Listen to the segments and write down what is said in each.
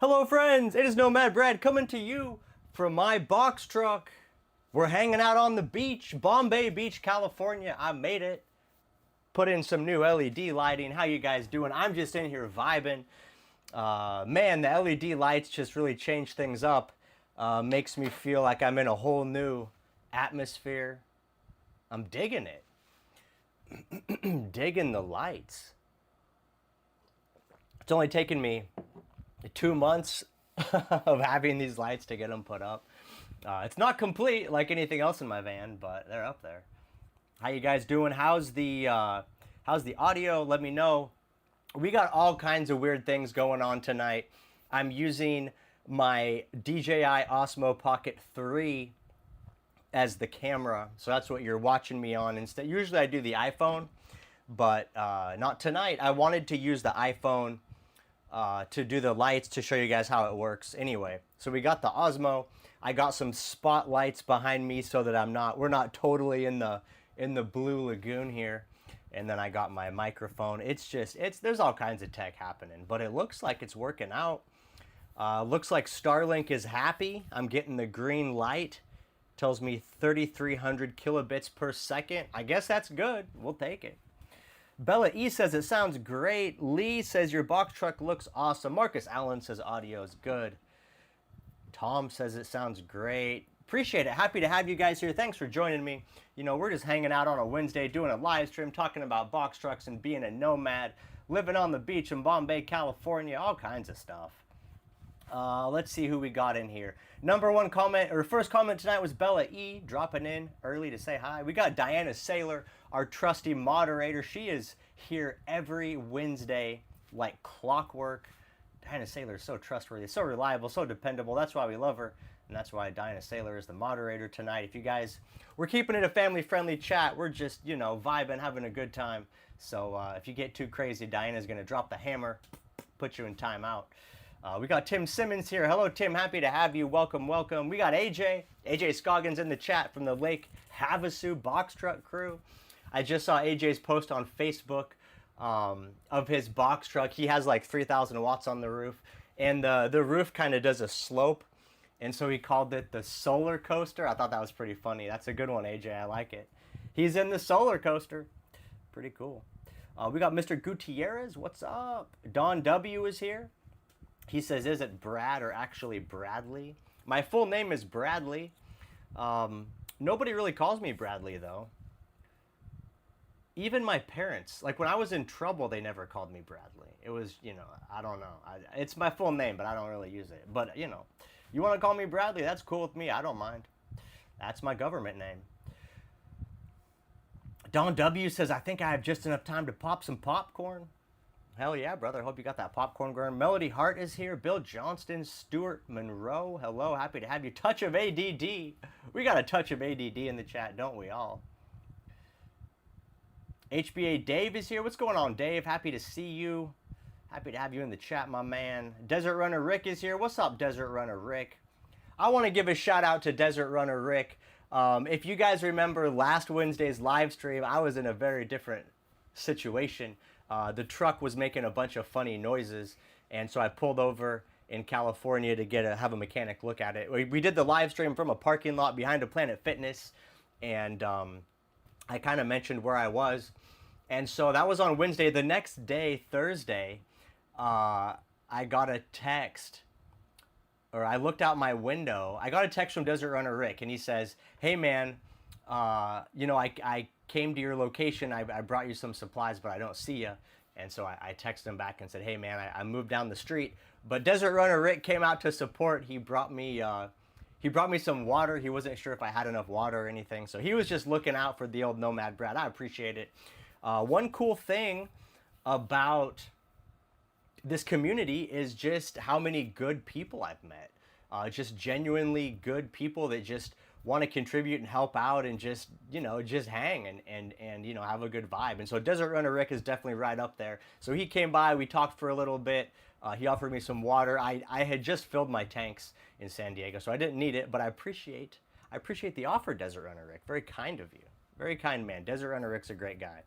Hello friends, it is Nomad Brad coming to you from my box truck. We're hanging out on the beach, Bombay Beach, California. I made it. Put in some new LED lighting. How you guys doing? I'm just in here vibing. Man, the LED lights just really change things up. Makes me feel like I'm in a whole new atmosphere. I'm digging it. Digging the lights. It's only taken me 2 months of having these lights to get them put up. It's not complete like anything else in my van, but they're up there. How you guys doing? How's the audio? Let me know. We got all kinds of weird things going on tonight. I'm using my DJI Osmo Pocket 3 as the camera, so that's what you're watching me on instead. Usually I do the iPhone, but not tonight. I wanted to use the iPhone to do the lights to show you guys how it works anyway. So we got the Osmo. I got some spotlights behind me so that we're not totally in the blue lagoon here. And then I got my microphone. There's all kinds of tech happening, but it looks like it's working out. Looks like Starlink is happy. I'm getting the green light. Tells me 3,300 kilobits per second. I guess that's good. We'll take it. Bella E says it sounds great. Lee says your box truck looks awesome. Marcus Allen says audio is good. Tom says it sounds great. Appreciate it. Happy to have you guys here. Thanks for joining me. You know, we're just hanging out on a Wednesday, doing a live stream, talking about box trucks and being a nomad, living on the beach in Bombay, California, all kinds of stuff. Let's see who we got in here. First comment tonight was Bella E, dropping in early to say hi. We got Diana Saylor, our trusty moderator. She is here every Wednesday like clockwork. Diana Saylor is so trustworthy, so reliable, so dependable. That's why we love her, and that's why Diana Saylor is the moderator tonight. If you guys, we're keeping it a family-friendly chat. We're just, you know, vibing, having a good time. So if you get too crazy, Diana's going to drop the hammer, put you in timeout. We got Tim Simmons here. Hello, Tim. Happy to have you. Welcome, welcome. We got AJ Scoggins in the chat from the Lake Havasu box truck crew. I just saw AJ's post on Facebook of his box truck. He has like 3,000 watts on the roof, and the roof kind of does a slope, and so he called it the solar coaster. I thought that was pretty funny. That's a good one, AJ. I like it. He's in the solar coaster. Pretty cool. We got Mr. Gutierrez. What's up? Don W is here. He says, is it Brad or actually Bradley? My full name is Bradley. Nobody really calls me Bradley, though. Even my parents, like when I was in trouble, they never called me Bradley. It was, you know, I don't know. It's my full name, but I don't really use it. But, you know, you want to call me Bradley, that's cool with me. I don't mind. That's my government name. Don W says, I think I have just enough time to pop some popcorn. Hell yeah, brother. Hope you got that popcorn going. Melody Hart is here. Bill Johnston, Stuart Monroe. Hello, happy to have you. Touch of ADD. We got a touch of ADD in the chat, don't we all? HBA Dave is here. What's going on, Dave? Happy to see you. Happy to have you in the chat, my man. Desert Runner Rick is here. What's up, Desert Runner Rick? I want to give a shout out to Desert Runner Rick. If you guys remember last Wednesday's live stream, I was in a very different situation. The truck was making a bunch of funny noises, and so I pulled over in California to have a mechanic look at it. We did the live stream from a parking lot behind a Planet Fitness, and I kind of mentioned where I was. And so that was on Wednesday. The next day, Thursday, I got a text, or I looked out my window. I got a text from Desert Runner Rick, and he says, hey, man, you know, I came to your location. I brought you some supplies, but I don't see you. And so I texted him back and said, hey, man, I moved down the street. But Desert Runner Rick came out to support. He brought me some water. He wasn't sure if I had enough water or anything. So he was just looking out for the old Nomad Brad. I appreciate it. One cool thing about this community is just how many good people I've met. Just genuinely good people that just want to contribute and help out and just, you know, just hang and you know, have a good vibe. And so Desert Runner Rick is definitely right up there. So he came by, we talked for a little bit. He offered me some water. I had just filled my tanks in San Diego, so I didn't need it, but I appreciate the offer, Desert Runner Rick. Very kind of you. Very kind man. Desert Runner Rick's a great guy.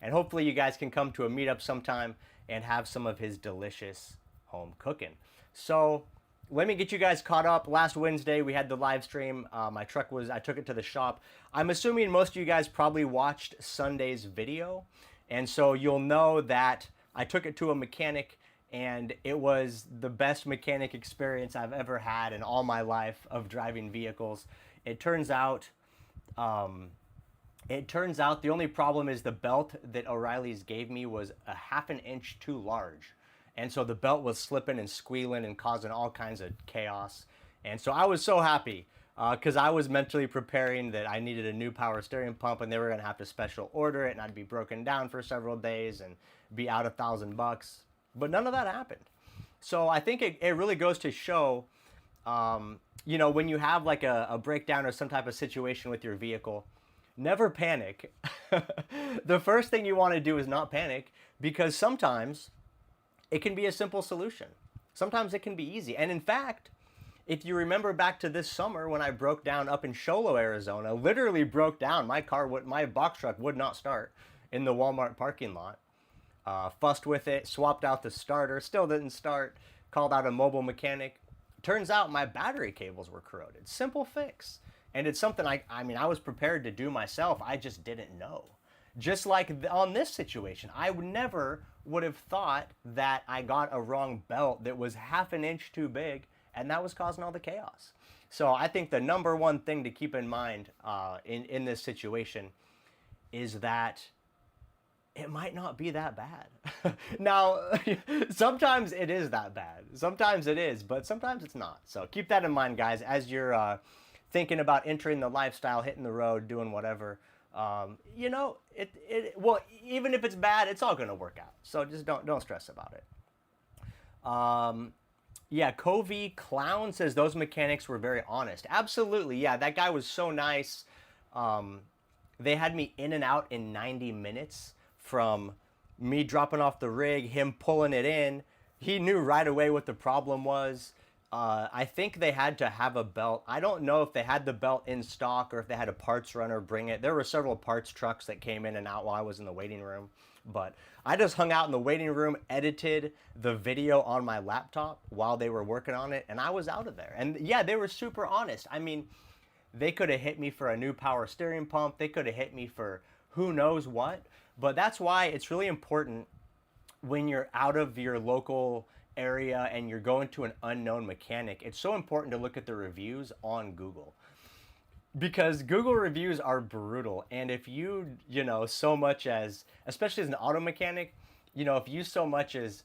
And hopefully you guys can come to a meetup sometime and have some of his delicious home cooking. So let me get you guys caught up. Last Wednesday we had the live stream. I took it to the shop. I'm assuming most of you guys probably watched Sunday's video. And so you'll know that I took it to a mechanic and it was the best mechanic experience I've ever had in all my life of driving vehicles. It turns out the only problem is the belt that O'Reilly's gave me was a half an inch too large. And so the belt was slipping and squealing and causing all kinds of chaos. And so I was so happy because I was mentally preparing that I needed a new power steering pump and they were going to have to special order it and I'd be broken down for several days and be out $1,000. But none of that happened. So I think it really goes to show, when you have like a breakdown or some type of situation with your vehicle, never panic. The first thing you want to do is not panic because sometimes it can be a simple solution. Sometimes it can be easy. And in fact, if you remember back to this summer when I broke down up in Sholo, Arizona, literally broke down. My box truck would not start in the Walmart parking lot. Fussed with it, swapped out the starter, still didn't start, called out a mobile mechanic. Turns out my battery cables were corroded. Simple fix. And it's something I was prepared to do myself. I just didn't know. Just like on this situation, I never would have thought that I got a wrong belt that was half an inch too big, and that was causing all the chaos. So I think the number one thing to keep in mind in this situation is that it might not be that bad. Now, sometimes it is that bad. Sometimes it is, but sometimes it's not. So keep that in mind, guys, as you're thinking about entering the lifestyle, hitting the road, doing whatever. Well, even if it's bad, it's all going to work out. So just don't stress about it. Yeah, Covey Clown says those mechanics were very honest. Absolutely, yeah, that guy was so nice. They had me in and out in 90 minutes from me dropping off the rig, him pulling it in. He knew right away what the problem was. I think they had to have a belt. I don't know if they had the belt in stock or if they had a parts runner bring it. There were several parts trucks that came in and out while I was in the waiting room. But I just hung out in the waiting room, edited the video on my laptop while they were working on it, and I was out of there. And yeah, they were super honest. I mean, they could have hit me for a new power steering pump. They could have hit me for who knows what. But that's why it's really important when you're out of your local area and you're going to an unknown mechanic, it's so important to look at the reviews on Google. Because Google reviews are brutal. And if you so much as, especially as an auto mechanic, if you so much as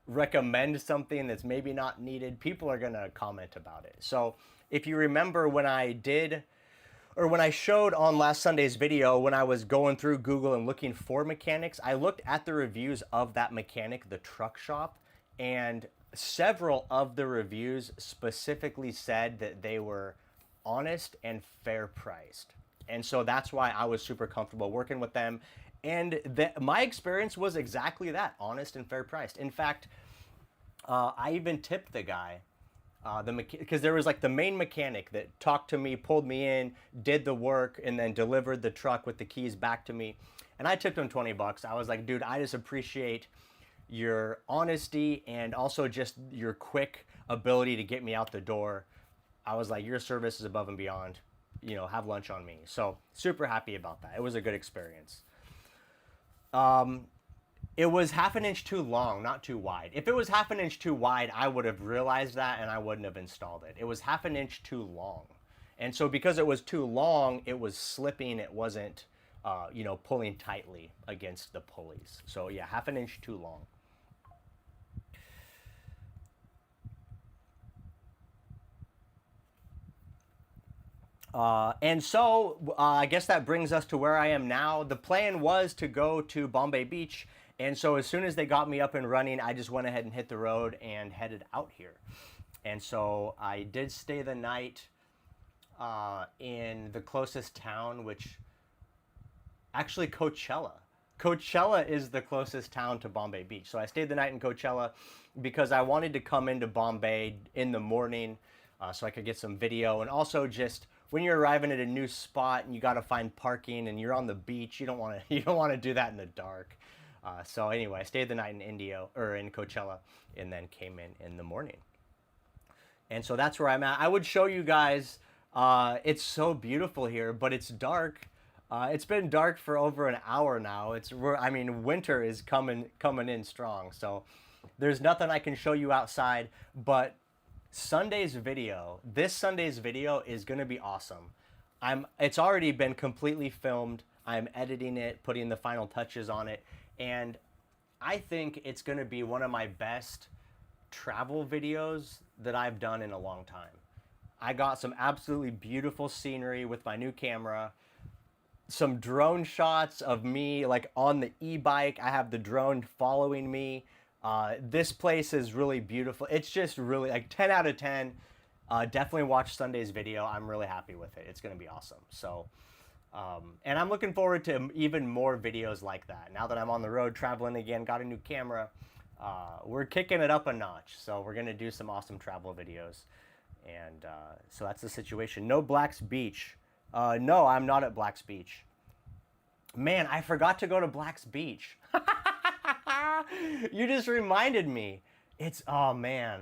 recommend something that's maybe not needed, people are going to comment about it. So if you remember when I showed on last Sunday's video, when I was going through Google and looking for mechanics, I looked at the reviews of that mechanic, the truck shop, and several of the reviews specifically said that they were honest and fair priced. And so that's why I was super comfortable working with them. And my experience was exactly that, honest and fair priced. In fact, I even tipped the guy, because there was like the main mechanic that talked to me, pulled me in, did the work, and then delivered the truck with the keys back to me. And I tipped him $20. I was like, dude, I just appreciate your honesty and also just your quick ability to get me out the door. I was like, your service is above and beyond. Have lunch on me. So super happy about that. It was a good experience. It was half an inch too long, not too wide. If it was half an inch too wide, I would have realized that and I wouldn't have installed it. It was half an inch too long. And so because it was too long, it was slipping. It wasn't, pulling tightly against the pulleys. So yeah, half an inch too long. And so I guess that brings us to where I am now. The plan was to go to Bombay Beach. And so as soon as they got me up and running, I just went ahead and hit the road and headed out here. And so I did stay the night in the closest town, which actually Coachella. Coachella is the closest town to Bombay Beach. So I stayed the night in Coachella because I wanted to come into Bombay in the morning so I could get some video. And also just when you're arriving at a new spot and you got to find parking and you're on the beach, you don't want to do that in the dark. So anyway, I stayed the night in in Coachella and then came in the morning. And so that's where I'm at. I would show you guys. It's so beautiful here, but it's dark. It's been dark for over an hour now. I mean, winter is coming in strong. So there's nothing I can show you outside. But this Sunday's video is gonna be awesome. It's already been completely filmed. I'm editing it, putting the final touches on it, and I think it's gonna be one of my best travel videos that I've done in a long time. I got some absolutely beautiful scenery with my new camera, some drone shots of me like on the e-bike. I have the drone following me. This place is really beautiful. It's just really like 10 out of 10. Definitely watch Sunday's video. I'm really happy with it. It's going to be awesome. So, and I'm looking forward to even more videos like that. Now that I'm on the road traveling again, got a new camera, we're kicking it up a notch. So we're going to do some awesome travel videos. And so that's the situation. No Black's Beach. No, I'm not at Black's Beach. Man, I forgot to go to Black's Beach. You just reminded me. Oh man,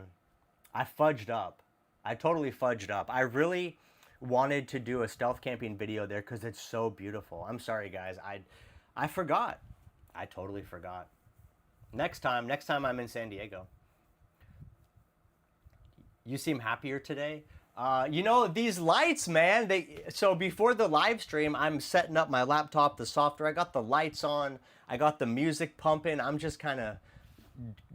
I fudged up. I totally fudged up. I really wanted to do a stealth camping video there because it's so beautiful. I'm sorry guys, I forgot. I totally forgot. Next time I'm in San Diego. You seem happier today. You know, these lights, man, so before the live stream, I'm setting up my laptop, the software. I got the lights on. I got the music pumping. I'm just kind of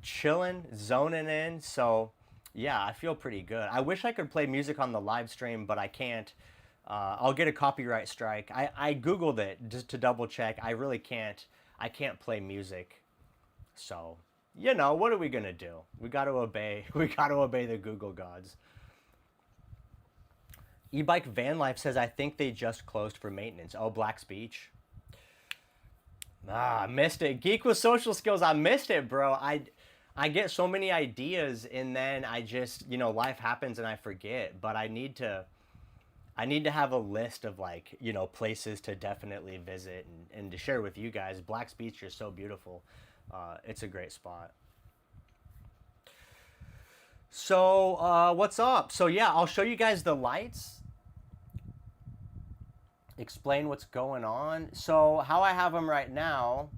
chilling, zoning in. So, yeah, I feel pretty good. I wish I could play music on the live stream, but I can't. I'll get a copyright strike. I Googled it just to double check. I really can't. I can't play music. So, you know, what are we going to do? We got to obey. We got to obey the Google gods. Ebike Van Life says, I think they just closed for maintenance. Oh, Black's Beach. I missed it. Geek with social skills. I missed it, bro. I get so many ideas and then I just, you know, life happens and I forget. But I need to have a list of like, you know, places to definitely visit and to share with you guys. Black's Beach is so beautiful. It's a great spot. So what's up? So yeah, I'll show you guys the lights. Explain what's going on. So how I have them right now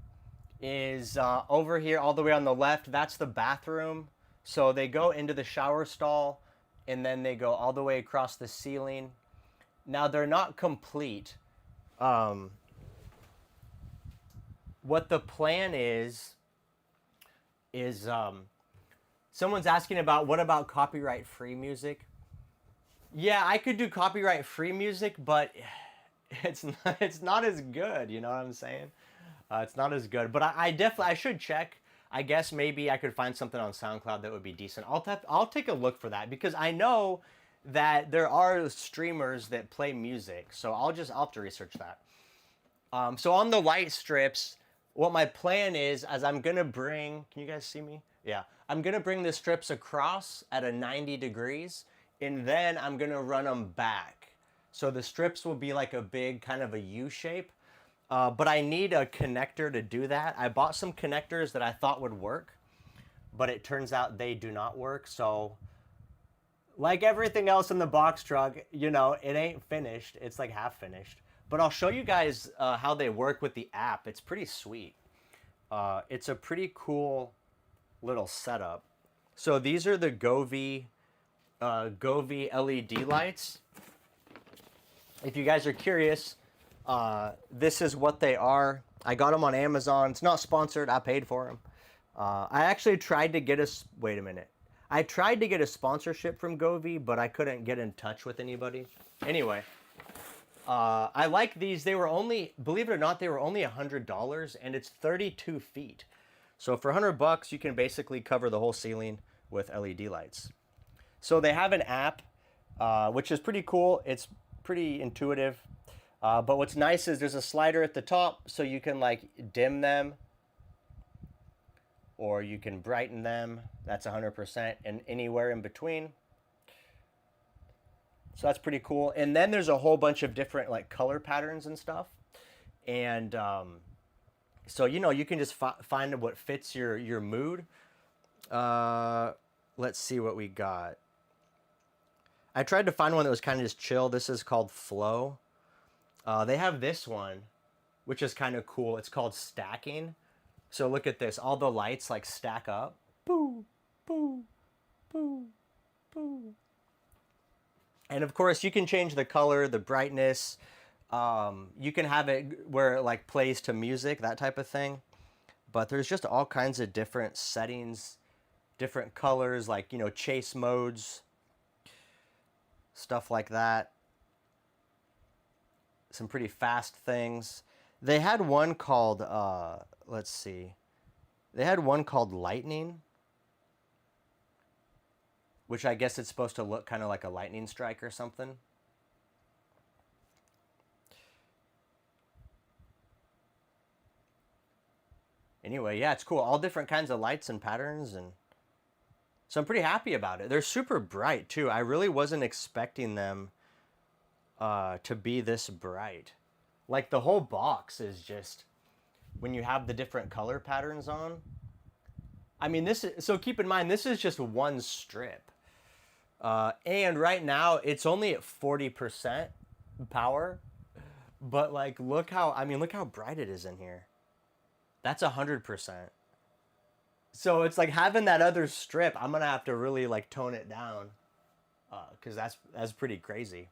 is over here all the way on the left. That's the bathroom. So they go into the shower stall and then they go all the way across the ceiling. Now they're not complete. What the plan is someone's asking about what about copyright free music? Yeah, I could do copyright free music, but it's not as good, you know what I'm saying? It's not as good, but I should check. I guess maybe I could find something on SoundCloud that would be decent. I'll take a look for that because I know that there are streamers that play music, so I'll have to research that. So on the light strips, what my plan is I'm gonna bring. Can you guys see me? Yeah, I'm gonna bring the strips across at a 90 degrees, and then I'm gonna run them back. So the strips will be like a big kind of a U shape, but I need a connector to do that. I bought some connectors that I thought would work, but it turns out they do not work. So like everything else in the box truck, you know, it ain't finished. It's like half finished. But I'll show you guys how they work with the app. It's pretty sweet. It's a pretty cool little setup. So these are the Govee LED lights. If you guys are curious, this is what they are. I got them on Amazon. It's not sponsored. I paid for them. I actually tried to get wait a minute. I tried to get a sponsorship from Govee, but I couldn't get in touch with anybody. Anyway, I like these. They were only, believe it or not, they were only $100, and it's 32 feet. So for $100, you can basically cover the whole ceiling with LED lights. So they have an app, which is pretty cool. It's pretty intuitive. But what's nice is there's a slider at the top, so you can like dim them, or you can brighten them. That's 100%, and anywhere in between. So that's pretty cool. And then there's a whole bunch of different like color patterns and stuff. And so, you know, you can just find what fits your mood. Let's see what we got. I tried to find one that was kind of just chill. This is called Flow. They have this one, which is kind of cool. It's called Stacking. So look at this. All the lights like stack up. Boo, boo, boo, boo. And of course, you can change the color, the brightness. You can have it where it like plays to music, that type of thing. But there's just all kinds of different settings, different colors, like, you know, chase modes, stuff like that. Some pretty fast things. They had one called, let's see. They had one called Lightning, which I guess it's supposed to look kind of like a lightning strike or something. Anyway, yeah, it's cool. All different kinds of lights and patterns, and so I'm pretty happy about it. They're super bright too. I really wasn't expecting them to be this bright. Like the whole box is just, when you have the different color patterns on. I mean, this is, so keep in mind, this is just one strip. And right now it's only at 40% power, but like, look how bright it is in here. That's 100%. So it's like having that other strip, I'm gonna have to really like tone it down, because that's pretty crazy.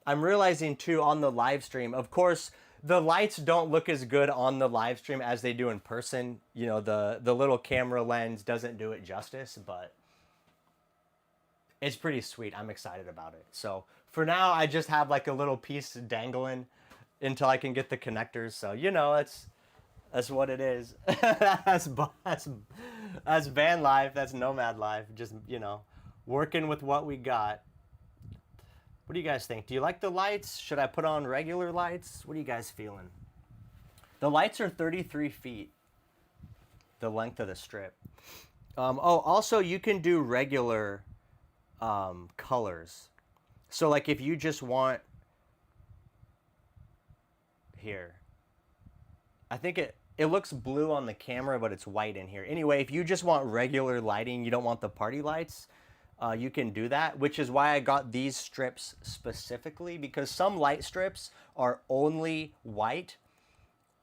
I'm realizing too on the live stream, of course, the lights don't look as good on the live stream as they do in person. You know, the little camera lens doesn't do it justice, but it's pretty sweet. I'm excited about it. So for now, I just have like a little piece dangling until I can get the connectors. So, you know, that's what it is. that's van life. That's nomad life. Just, you know, working with what we got. What do you guys think? Do you like the lights? Should I put on regular lights? What are you guys feeling? The lights are 33 feet, the length of the strip. Oh, also you can do regular colors. So like if you just want, here, I think it looks blue on the camera, but it's white in here. Anyway, if you just want regular lighting, you don't want the party lights, you can do that, which is why I got these strips specifically, because some light strips are only white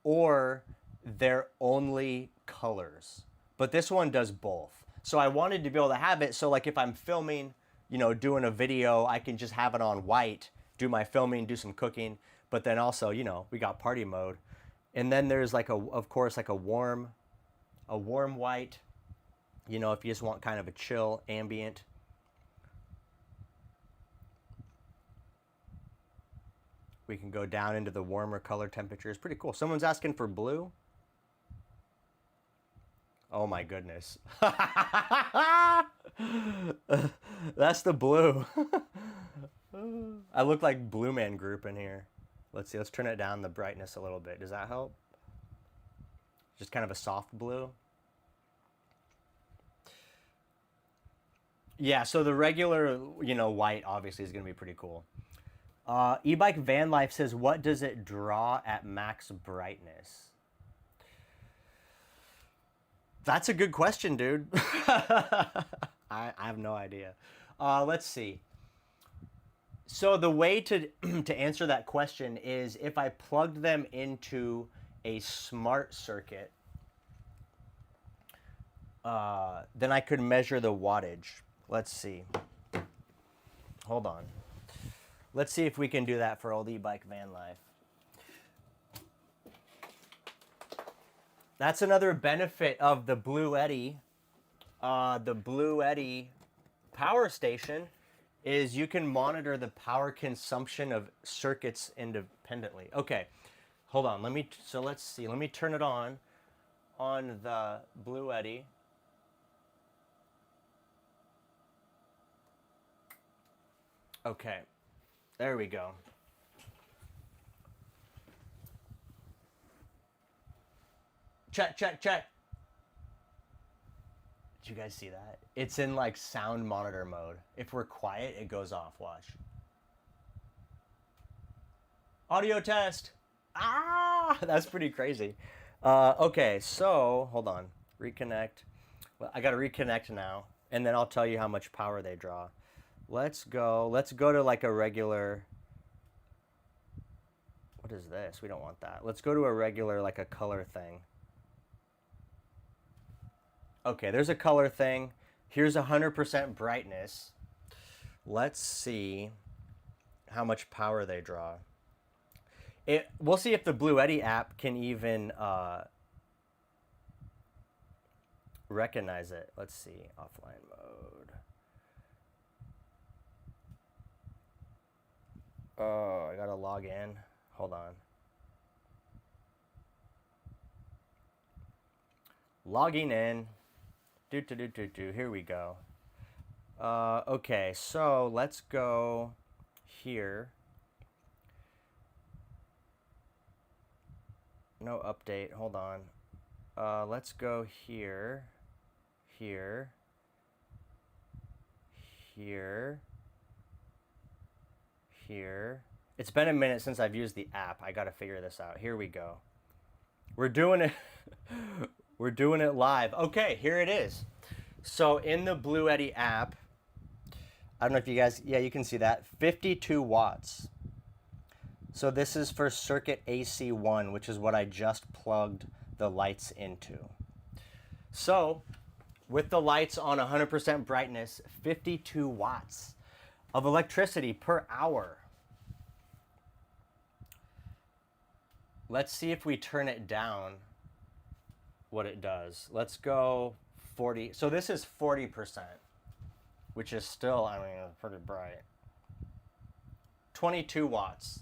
or they're only colors. But this one does both. So I wanted to be able to have it so like if I'm filming, you know, doing a video, I can just have it on white, do my filming, do some cooking, but then also, you know, we got party mode. And then there's like of course, like a warm white, you know, if you just want kind of a chill ambient. We can go down into the warmer color temperatures. Pretty cool. Someone's asking for blue. Oh my goodness. That's the blue. I look like Blue Man Group in here. Let's see, let's turn it down the brightness a little bit. Does that help? Just kind of a soft blue. Yeah, so the regular, you know, white obviously is going to be pretty cool. Ebike Van Life says, what does it draw at max brightness? That's a good question, dude. I have no idea. Let's see. So the way to answer that question is if I plugged them into a smart circuit, then I could measure the wattage. Let's see. Hold on. Let's see if we can do that for old Ebike Van Life. That's another benefit of the Blue Eddy. The Blue Eddy power station is you can monitor the power consumption of circuits independently. Okay, hold on. Let's see. Let me turn it on the Blue Eddy. Okay, there we go. Check. Did you guys see that? It's in like sound monitor mode. If we're quiet, it goes off. Watch. Audio test. Ah, that's pretty crazy. Okay, so hold on. Reconnect. Well, I got to reconnect now, and then I'll tell you how much power they draw. Let's go to like a regular, what is this? We don't want that. Let's go to a regular, like a color thing. Okay, there's a color thing. Here's 100% brightness. Let's see how much power they draw. We'll see if the Blue Eddy app can even recognize it. Let's see, offline mode. Oh, I gotta log in. Hold on. Logging in. Here we go. Okay, so let's go here. No update. Hold on. Let's go here, here, here, here. It's been a minute since I've used the app. I gotta figure this out. Here we go. We're doing it. We're doing it live. Okay, here it is. So in the Blue Eddy app, I don't know if you guys, yeah, you can see that, 52 watts. So this is for circuit AC1, which is what I just plugged the lights into. So with the lights on 100% brightness, 52 watts of electricity per hour. Let's see if we turn it down, what it does. Let's go 40. So this is 40%, which is still, I mean, pretty bright. 22 watts.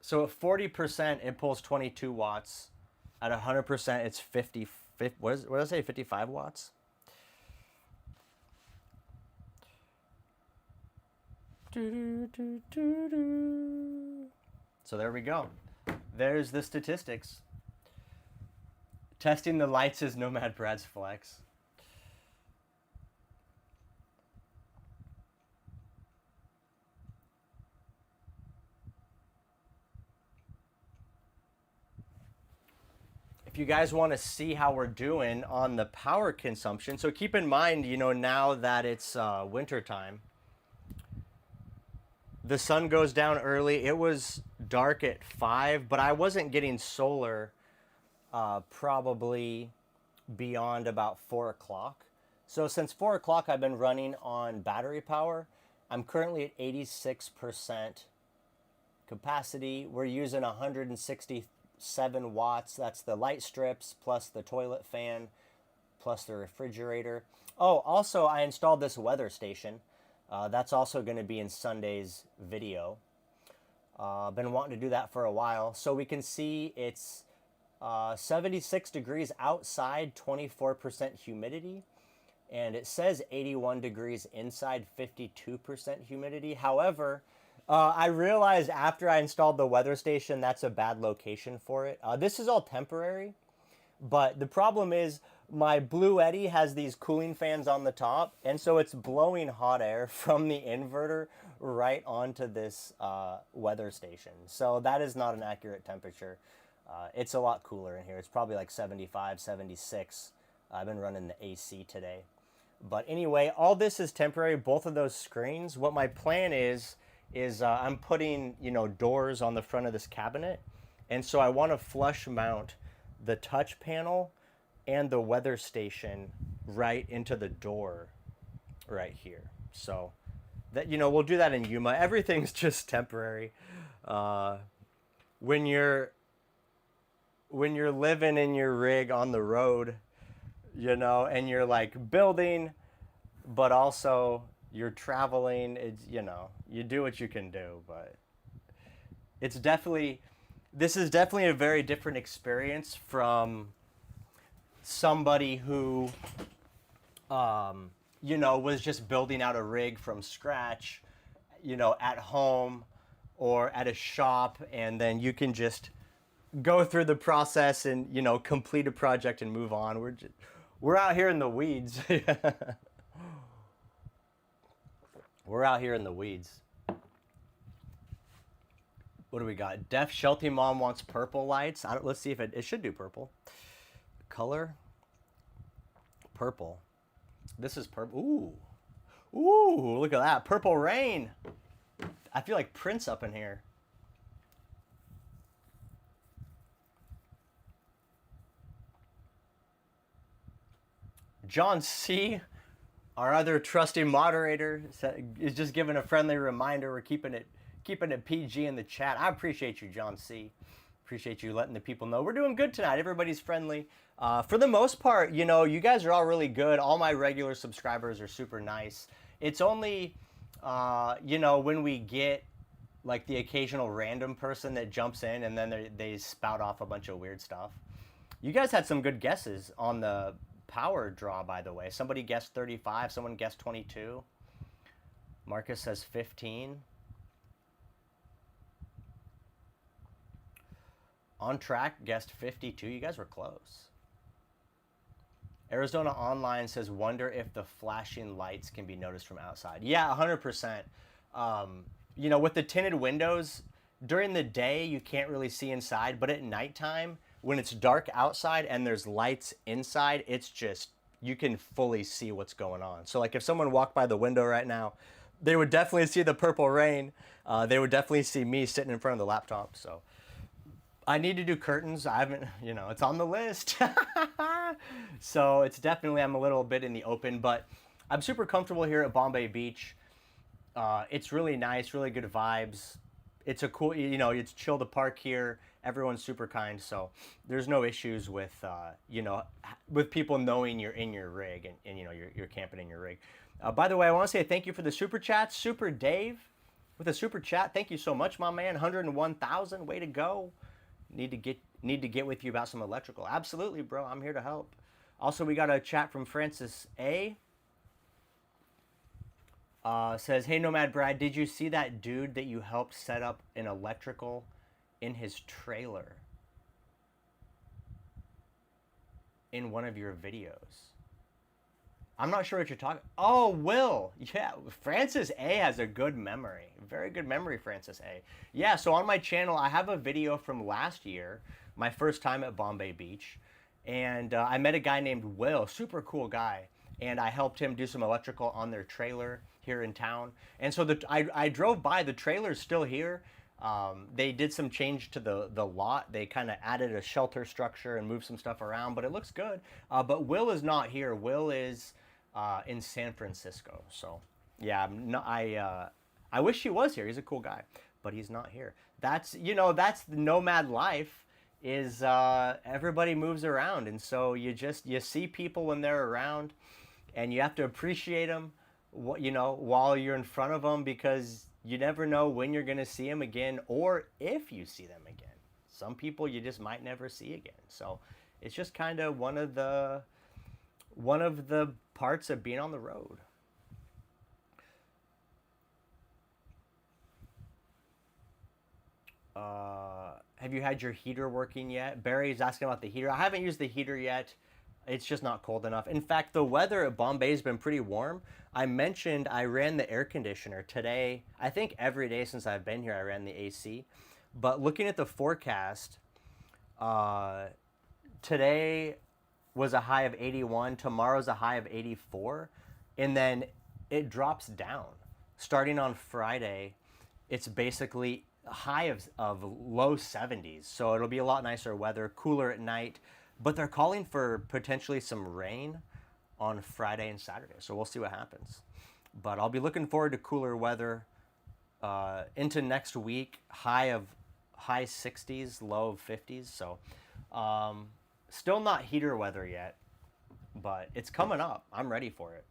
So at 40%, it pulls 22 watts. At 100%, it's 50. What did I say? 55 watts. So there we go. There's the statistics. Testing the lights is Nomad Brad's flex. If you guys want to see how we're doing on the power consumption, so keep in mind, you know, now that it's winter time, the sun goes down early. It was dark at 5, but I wasn't getting solar probably beyond about 4 o'clock. So since 4 o'clock, I've been running on battery power. I'm currently at 86% capacity. We're using 167 watts. That's the light strips plus the toilet fan plus the refrigerator. Oh, also I installed this weather station. That's also going to be in Sunday's video. Been wanting to do that for a while. So we can see it's 76 degrees outside, 24% humidity. And it says 81 degrees inside, 52% humidity. However, I realized after I installed the weather station, that's a bad location for it. This is all temporary. But the problem is my Blue Eddy has these cooling fans on the top, and so it's blowing hot air from the inverter right onto this weather station. So that is not an accurate temperature. It's a lot cooler in here. It's probably like 75, 76. I've been running the AC today. But anyway, all this is temporary, both of those screens. What my plan is I'm putting, you know, doors on the front of this cabinet. And so I want to flush mount the touch panel and the weather station right into the door right here. So that, you know, we'll do that in Yuma. Everything's just temporary. When you're living in your rig on the road, you know, and you're like building, but also you're traveling, it's, you know, you do what you can do, but it's definitely, this is definitely a very different experience from somebody who, you know, was just building out a rig from scratch, you know, at home or at a shop, and then you can just go through the process and, you know, complete a project and move on. We're out here in the weeds. We're out here in the weeds. What do we got? Deaf Shelty Mom wants purple lights. Let's see if it should do purple. Color. purple. This is purple. Ooh. Ooh, look at that. Purple rain. I feel like Prince up in here. John C., our other trusty moderator, is just giving a friendly reminder. We're keeping it PG in the chat. I appreciate you, John C. Appreciate you letting the people know we're doing good tonight. Everybody's friendly. For the most part, you know, you guys are all really good. All my regular subscribers are super nice. It's only, you know, when we get like the occasional random person that jumps in and then they spout off a bunch of weird stuff. You guys had some good guesses on the power draw, by the way. Somebody guessed 35. Someone guessed 22. Marcus says 15. On Track guessed 52. You guys were close. Arizona Online says, wonder if the flashing lights can be noticed from outside. Yeah, 100%. You know, with the tinted windows, during the day, you can't really see inside. But at nighttime, when it's dark outside and there's lights inside, it's just, you can fully see what's going on. So like if someone walked by the window right now, they would definitely see the purple rain. They would definitely see me sitting in front of the laptop. So I need to do curtains. I haven't, you know, it's on the list. So it's definitely, I'm a little bit in the open, but I'm super comfortable here at Bombay Beach. It's really nice, really good vibes. It's a cool, you know, it's chill to park here. Everyone's super kind, so there's no issues with, you know, with people knowing you're in your rig and you know, you're camping in your rig. By the way, I want to say thank you for the super chat. Super Dave with a super chat. Thank you so much, my man. 101,000. Way to go. Need to get with you about some electrical. Absolutely, bro. I'm here to help. Also, we got a chat from Francis A. Says, hey, Nomad Brad, did you see that dude that you helped set up an electrical in his trailer in one of your videos? I'm not sure what you're talking. Oh, Will. Yeah, Francis A has a good memory. Very good memory, Francis A. Yeah, so on my channel, I have a video from last year, my first time at Bombay Beach. And I met a guy named Will, super cool guy. And I helped him do some electrical on their trailer here in town. And so I drove by, the trailer's still here. They did some change to the lot. They kind of added a shelter structure and moved some stuff around, but it looks good. But Will is not here. Will is in San Francisco. So yeah, I wish he was here. He's a cool guy, but he's not here. That's, you know, that's the nomad life, is everybody moves around. And so you see people when they're around and you have to appreciate them, you know, while you're in front of them, because you never know when you're going to see them again or if you see them again. Some people you just might never see again. So it's just kind of one of the parts of being on the road. Have you had your heater working yet? Barry's asking about the heater. I haven't used the heater yet. It's just not cold enough. In fact, the weather at Bombay has been pretty warm. I mentioned I ran the air conditioner today. I think every day since I've been here, I ran the AC. But looking at the forecast, today was a high of 81. Tomorrow's a high of 84. And then it drops down. Starting on Friday, it's basically a high of low 70s. So it'll be a lot nicer weather, cooler at night. But they're calling for potentially some rain on Friday and Saturday. So we'll see what happens. But I'll be looking forward to cooler weather into next week. High 60s, low 50s. So still not heater weather yet, but it's coming up. I'm ready for it.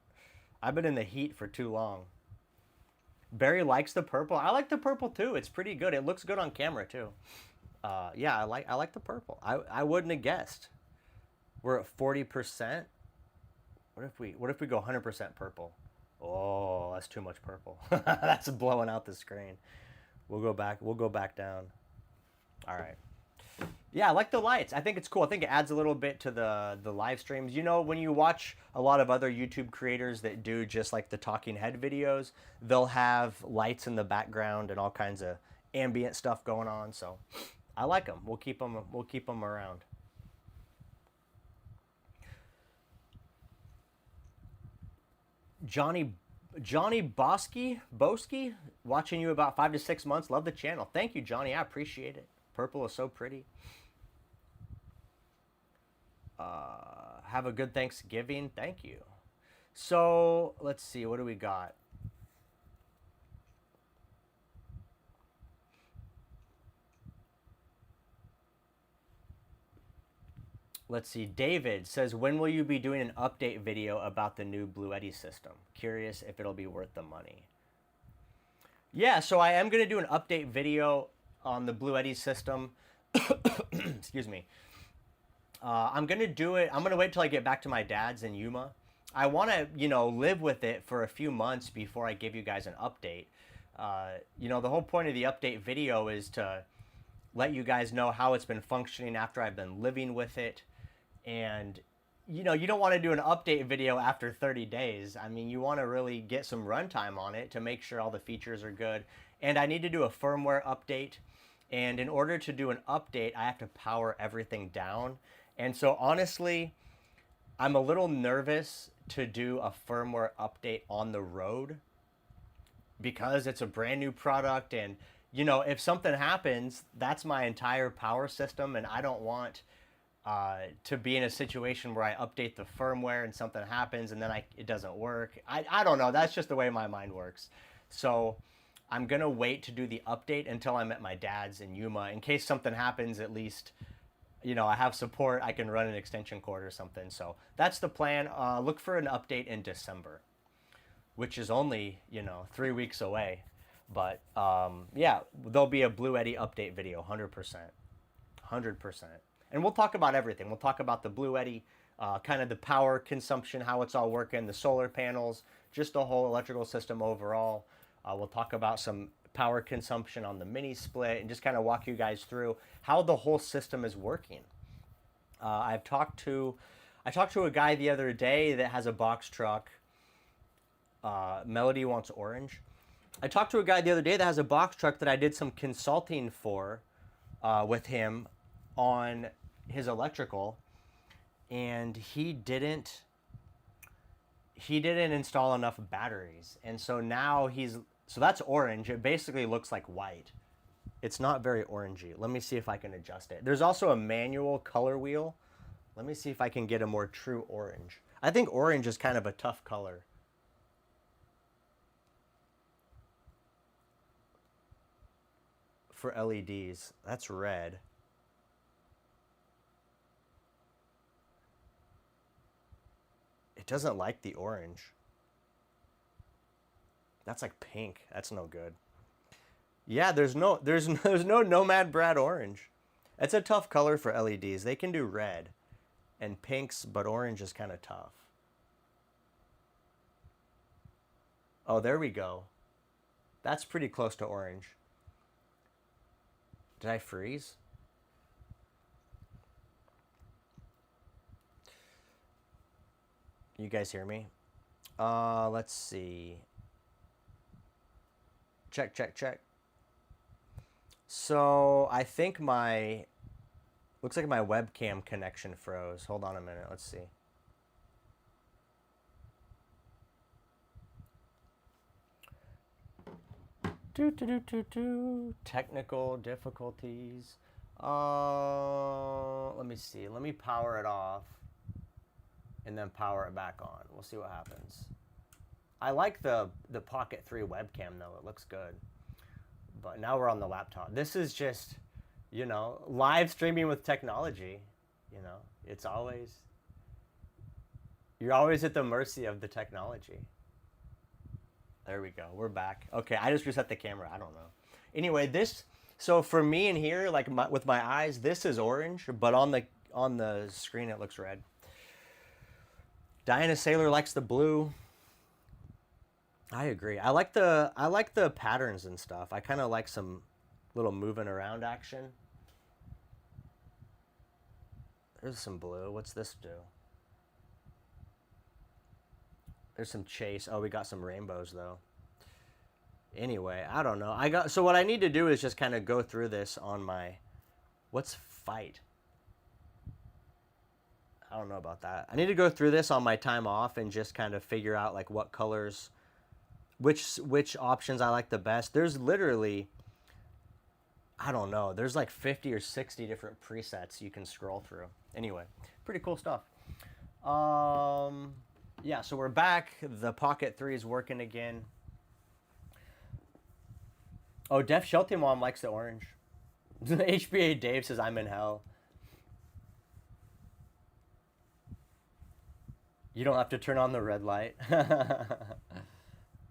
I've been in the heat for too long. Barry likes the purple. I like the purple too. It's pretty good. It looks good on camera too. Yeah, I like the purple. I wouldn't have guessed. We're at 40%. What if we go 100% purple? Oh, that's too much purple. That's blowing out the screen. We'll go back down. All right. Yeah, I like the lights. I think it's cool. I think it adds a little bit to the live streams. You know, when you watch a lot of other YouTube creators that do just like the talking head videos, they'll have lights in the background and all kinds of ambient stuff going on. So I like them. We'll keep them around. Johnny Johnny Boski, watching you about 5 to 6 months. Love the channel. Thank you, Johnny. I appreciate it. Purple is so pretty. Have a good Thanksgiving. Thank you. So let's see. What do we got? Let's see. David says, when will you be doing an update video about the new Blue Eddy system? Curious if it'll be worth the money. Yeah, so I am going to do an update video on the Blue Eddy system. Excuse me. I'm going to do it. I'm going to wait till I get back to my dad's in Yuma. I want to, live with it for a few months before I give you guys an update. The whole point of the update video is to let you guys know how it's been functioning after I've been living with it. And, you don't want to do an update video after 30 days. I mean, you want to really get some runtime on it to make sure all the features are good. And I need to do a firmware update. And in order to do an update, I have to power everything down. And so honestly, I'm a little nervous to do a firmware update on the road because it's a brand new product. And, if something happens, that's my entire power system. And I don't want to be in a situation where I update the firmware and something happens and then it doesn't work. I don't know. That's just the way my mind works. So I'm going to wait to do the update until I'm at my dad's in Yuma. In case something happens, at least, I have support. I can run an extension cord or something. So that's the plan. Look for an update in December, which is only, 3 weeks away. But yeah, there'll be a Blue Eddy update video, 100%. 100%. And we'll talk about everything. We'll talk about the Blue Eddy, kind of the power consumption, how it's all working, the solar panels, just the whole electrical system overall. We'll talk about some power consumption on the mini split and just kind of walk you guys through how the whole system is working. I talked to a guy the other day that has a box truck. Melody wants orange. I talked to a guy the other day that has a box truck that I did some consulting for with him on his electrical, and he didn't install enough batteries. And so now so that's orange. It basically looks like white. It's not very orangey. Let me see if I can adjust it. There's also a manual color wheel. Let me see if I can get a more true orange. I think orange is kind of a tough color. For LEDs. That's red. It doesn't like the orange. That's like pink. That's no good. Yeah, there's no Nomad Brad orange. It's a tough color for LEDs. They can do red and pinks, but orange is kind of tough. Oh, there we go. That's pretty close to orange. Did I freeze? You guys hear me? Let's see. Check, check, check. So I think looks like my webcam connection froze. Hold on a minute. Let's see. Technical difficulties. Let me see. Let me power it off and then power it back on. We'll see what happens. I like the Pocket 3 webcam though. It looks good. But now we're on the laptop. This is just, live streaming with technology. It's always, you're always at the mercy of the technology. There we go. We're back. Okay, I just reset the camera. I don't know. Anyway, so for me in here, like with my eyes, this is orange, but on the screen it looks red. Diana Sailor likes the blue. I agree. I like the patterns and stuff. I kind of like some little moving around action. There's some blue. What's this do? There's some chase. Oh, we got some rainbows though. Anyway, I don't know. So what I need to do is just kind of go through this on what's fight? I don't know about that. I need to go through this on my time off and just kind of figure out like what colors, which options I like the best. There's literally, I don't know, there's like 50 or 60 different presets you can scroll through. Anyway, pretty cool stuff. Yeah, so we're back. The Pocket 3 is working again. Oh, Def Shelty Mom likes the orange. HBA Dave says I'm in hell. You don't have to turn on the red light.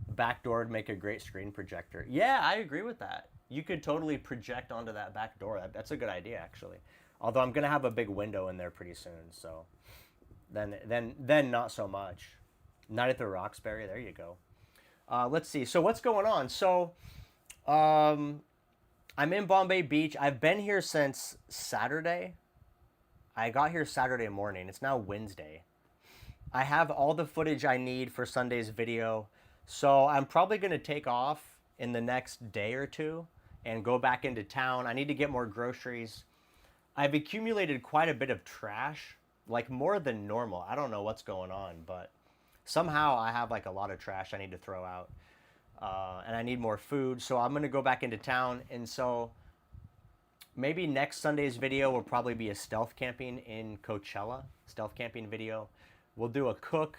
Backdoor would make a great screen projector. Yeah, I agree with that. You could totally project onto that back door. That's a good idea, actually. Although I'm gonna have a big window in there pretty soon, so then not so much. Night at the Roxbury. There you go. Let's see. So what's going on? So I'm in Bombay Beach. I've been here since Saturday. I got here Saturday morning. It's now Wednesday. I have all the footage I need for Sunday's video. So I'm probably going to take off in the next day or two and go back into town. I need to get more groceries. I've accumulated quite a bit of trash, like more than normal. I don't know what's going on, but somehow I have like a lot of trash I need to throw out. And I need more food. So I'm going to go back into town. And so maybe next Sunday's video will probably be a stealth camping in Coachella, stealth camping video. We'll do a cook,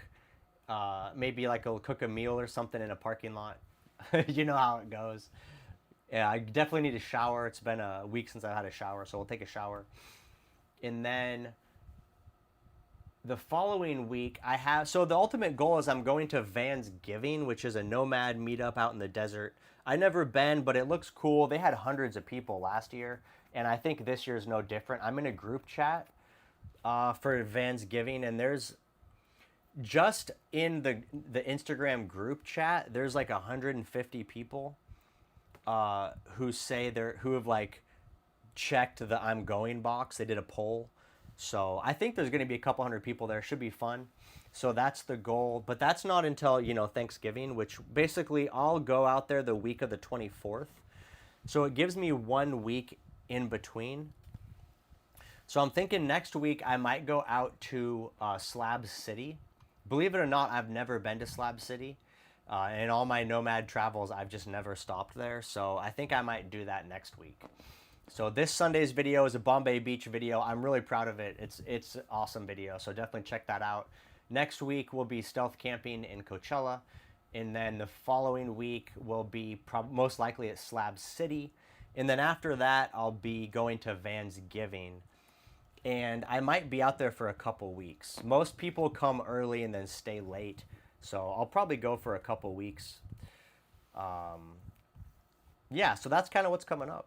maybe like a cook a meal or something in a parking lot. You know how it goes. Yeah, I definitely need a shower. It's been a week since I had a shower, so we'll take a shower. And then the following week, so the ultimate goal is I'm going to Vansgiving, which is a nomad meetup out in the desert. I've never been, but it looks cool. They had hundreds of people last year, and I think this year is no different. I'm in a group chat for Vansgiving, and there's just in the Instagram group chat, there's like 150 people who have like checked the I'm going box. They did a poll. So I think there's going to be a couple hundred people there. Should be fun. So that's the goal. But that's not until, Thanksgiving, which basically I'll go out there the week of the 24th. So it gives me 1 week in between. So I'm thinking next week I might go out to Slab City. Believe it or not, I've never been to Slab City. In all my nomad travels, I've just never stopped there. So I think I might do that next week. So this Sunday's video is a Bombay Beach video. I'm really proud of it. It's an awesome video, so definitely check that out. Next week will be stealth camping in Coachella. And then the following week will be most likely at Slab City. And then after that, I'll be going to Vansgiving. And I might be out there for a couple weeks. Most people come early and then stay late. So I'll probably go for a couple weeks. Yeah, so that's kind of what's coming up.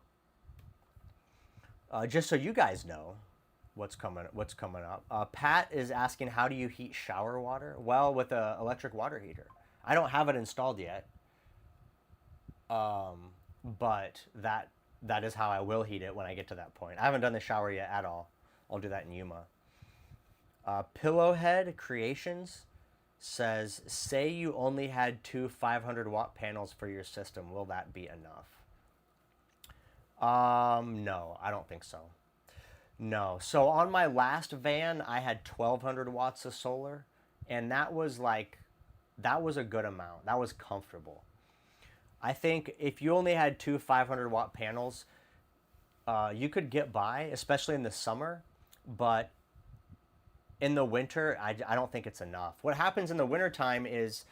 Just so you guys know what's coming up. Pat is asking, how do you heat shower water? Well, with an electric water heater. I don't have it installed yet. But that is how I will heat it when I get to that point. I haven't done the shower yet at all. I'll do that in Yuma. Pillowhead Creations says, say you only had 2 500-watt panels for your system. Will that be enough? No, I don't think so. No. So on my last van, I had 1,200 watts of solar, and that was a good amount. That was comfortable. I think if you only had 2 500-watt panels, you could get by, especially in the summer, but in the winter, I don't think it's enough. What happens in the wintertime is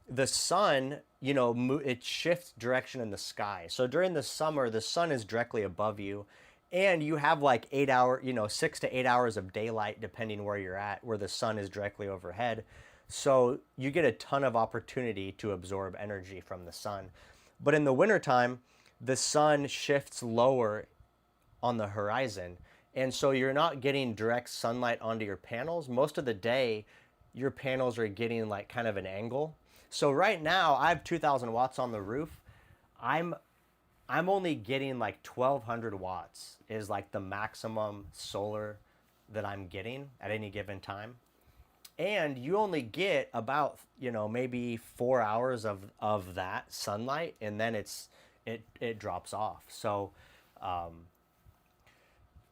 the sun, it shifts direction in the sky. So during the summer, the sun is directly above you, and you have like 6 to 8 hours of daylight, depending where you're at, where the sun is directly overhead. So you get a ton of opportunity to absorb energy from the sun. But in the wintertime, the sun shifts lower on the horizon. And so you're not getting direct sunlight onto your panels. Most of the day, your panels are getting like kind of an angle. So right now, I have 2,000 watts on the roof. I'm only getting like 1,200 watts is like the maximum solar that I'm getting at any given time. And you only get about, maybe 4 hours of that sunlight, and then it drops off. So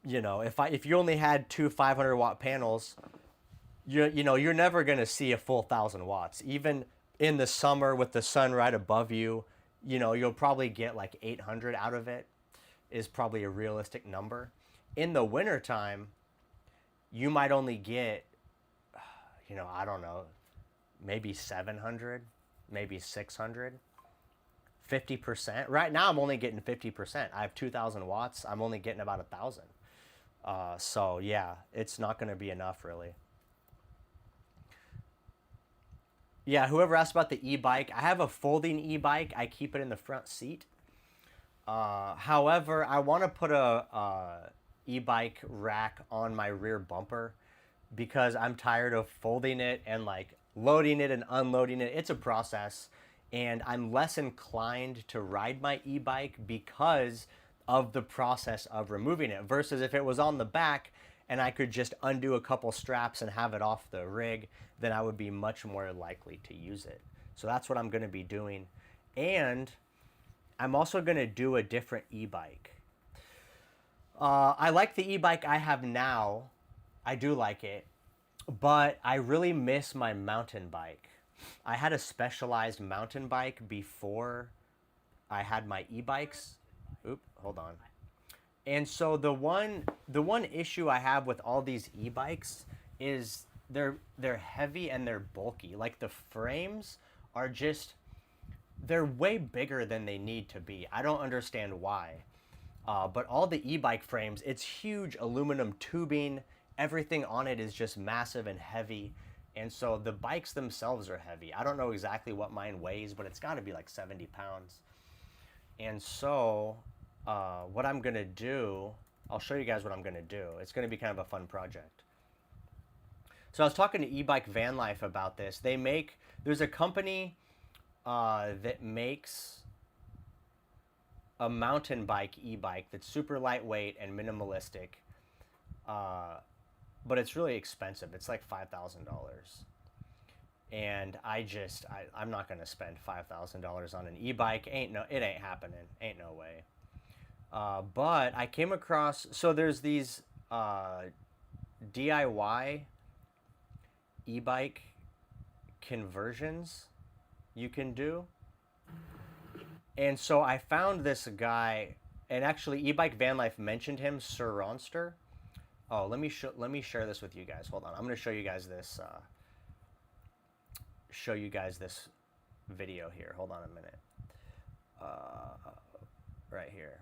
You know, if you only had two 500-watt panels, you're never going to see a full 1,000 watts. Even in the summer with the sun right above you, you'll probably get like 800 out of it is probably a realistic number. In the wintertime, you might only get, I don't know, maybe 700, maybe 600, 50%. Right now, I'm only getting 50%. I have 2,000 watts. I'm only getting about 1,000. So yeah, it's not going to be enough really. Yeah, whoever asked about the e-bike, I have a folding e-bike. I keep it in the front seat. However, I want to put a e-bike rack on my rear bumper because I'm tired of folding it and like loading it and unloading it. It's a process, and I'm less inclined to ride my e-bike because of the process of removing it versus if it was on the back and I could just undo a couple straps and have it off the rig, then I would be much more likely to use it. So that's what I'm going to be doing. And I'm also going to do a different e-bike. I like the e-bike I have now. I do like it, but I really miss my mountain bike. I had a specialized mountain bike before I had my e-bikes. Oop, hold on. And so the one issue I have with all these e-bikes is they're heavy and they're bulky. Like the frames are just they're way bigger than they need to be. I don't understand why. But all the e-bike frames, it's huge aluminum tubing. Everything on it is just massive and heavy. And so the bikes themselves are heavy. I don't know exactly what mine weighs, but it's got to be like 70 pounds. And so what I'm going to do, I'll show you guys what I'm going to do. It's going to be kind of a fun project. So I was talking to eBike Van Life about this. There's a company that makes a mountain bike e-bike that's super lightweight and minimalistic, but it's really expensive. It's like $5,000. And I'm not going to spend $5,000 on an e-bike. It ain't happening. Ain't no way. But I came across, so there's these DIY e-bike conversions you can do. And so I found this guy, and actually eBike Van Life mentioned him, Sir Ronster. Oh, let me share this with you guys. Hold on, I'm going to show you guys this. Show you guys this video here. Hold on a minute. Right here.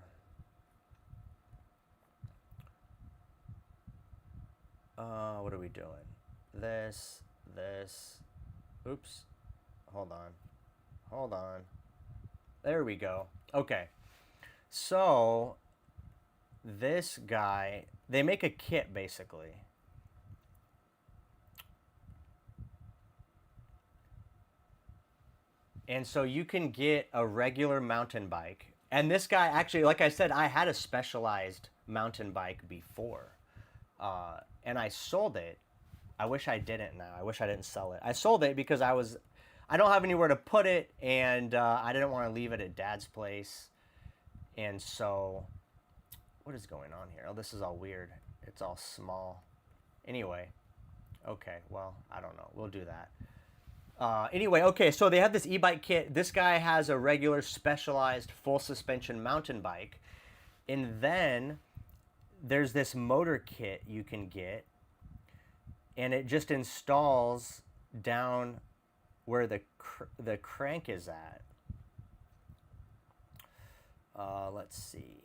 What are we doing? This. Oops. Hold on. There we go. Okay. So this guy, they make a kit basically. And so you can get a regular mountain bike. And this guy, actually, like I said, I had a specialized mountain bike before. And I sold it. I wish I didn't now. I wish I didn't sell it. I sold it because I don't have anywhere to put it, and I didn't want to leave it at Dad's place. And so, what is going on here? Oh, this is all weird. It's all small. Anyway, okay, well, I don't know. We'll do that. Anyway, okay, so they have this e-bike kit. This guy has a regular specialized full suspension mountain bike. And then there's this motor kit you can get, and it just installs down where the crank is at. Let's see.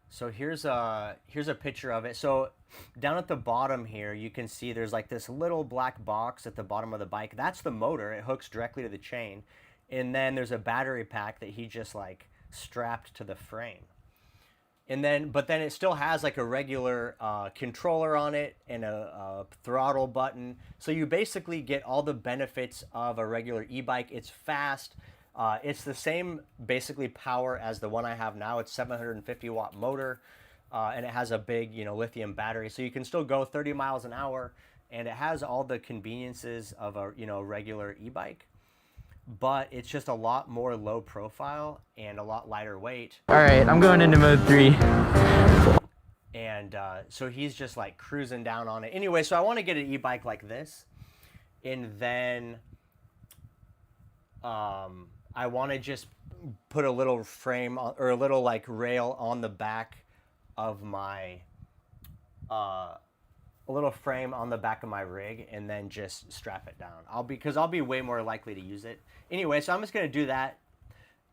So here's a picture of it. So down at the bottom here, you can see there's like this little black box at the bottom of the bike. That's the motor. It hooks directly to the chain. And then there's a battery pack that he just like strapped to the frame. But then it still has like a regular controller on it and a throttle button. So you basically get all the benefits of a regular e-bike. It's fast. It's the same basically power as the one I have now. It's 750 watt motor, and it has a big lithium battery. So you can still go 30 miles an hour, and it has all the conveniences of a regular e-bike. but it's just a lot more low profile and a lot lighter weight. All right, I'm going into mode 3. And so he's just like cruising down on it. Anyway, so I want to get an e-bike like this. And then I want to just put a little frame or a little like rail on the back of my, a little frame on the back of my rig, and then just strap it down. Because I'll be way more likely to use it. Anyway, so I'm just going to do that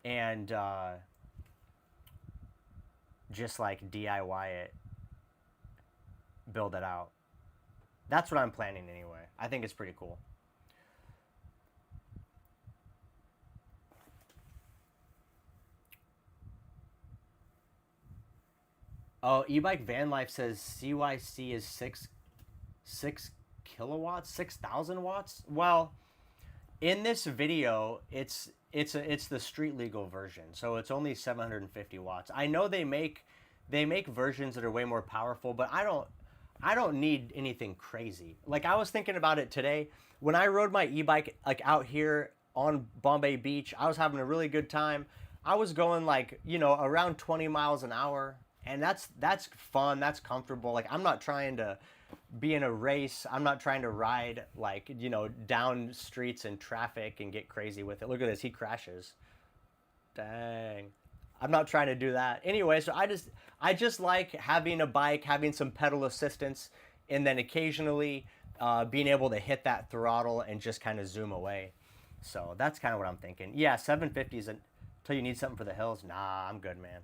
and just like DIY it, build it out. That's what I'm planning anyway. I think it's pretty cool. Oh, Ebike Van Life says CYC is 6 kilowatts, 6,000 watts. Well, in this video, it's the street legal version, so it's only 750 watts. I know they make versions that are way more powerful, but I don't need anything crazy. Like, I was thinking about it today when I rode my e-bike like out here on Bombay Beach. I was having a really good time. I was going like, you know, around 20 miles an hour, and that's fun, that's comfortable. Like, I'm not trying to be in a race. I'm not trying to ride like, you know, down streets and traffic and get crazy with it. Look at this, he crashes. Dang. I'm not trying to do that. Anyway, so I just like having a bike, having some pedal assistance, and then occasionally being able to hit that throttle and just kind of zoom away. So that's kind of what I'm thinking. Yeah, 750 is until you need something for the hills. Nah, I'm good, man.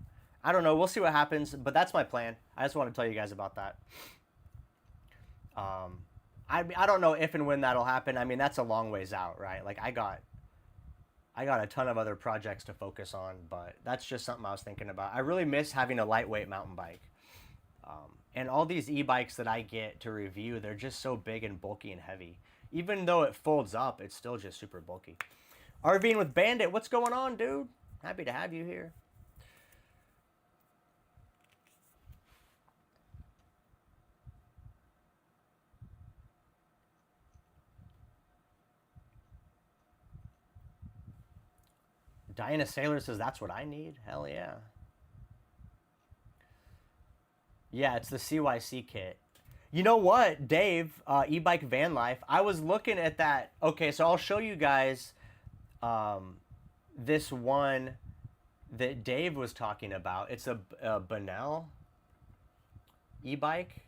I don't know. We'll see what happens, but that's my plan. I just want to tell you guys about that. I don't know if and when that'll happen. I mean, that's a long ways out, right? Like, I got a ton of other projects to focus on, but that's just something I was thinking about. I really miss having a lightweight mountain bike. And all these e-bikes that I get to review, they're just so big and bulky and heavy. Even though it folds up, it's still just super bulky. RVing with Bandit, what's going on, dude? Happy to have you here. Diana Sailor says, that's what I need? Hell yeah. Yeah, it's the CYC kit. You know what, Dave, E-Bike Van Life, I was looking at that. Okay, so I'll show you guys this one that Dave was talking about. It's a Benell e-bike.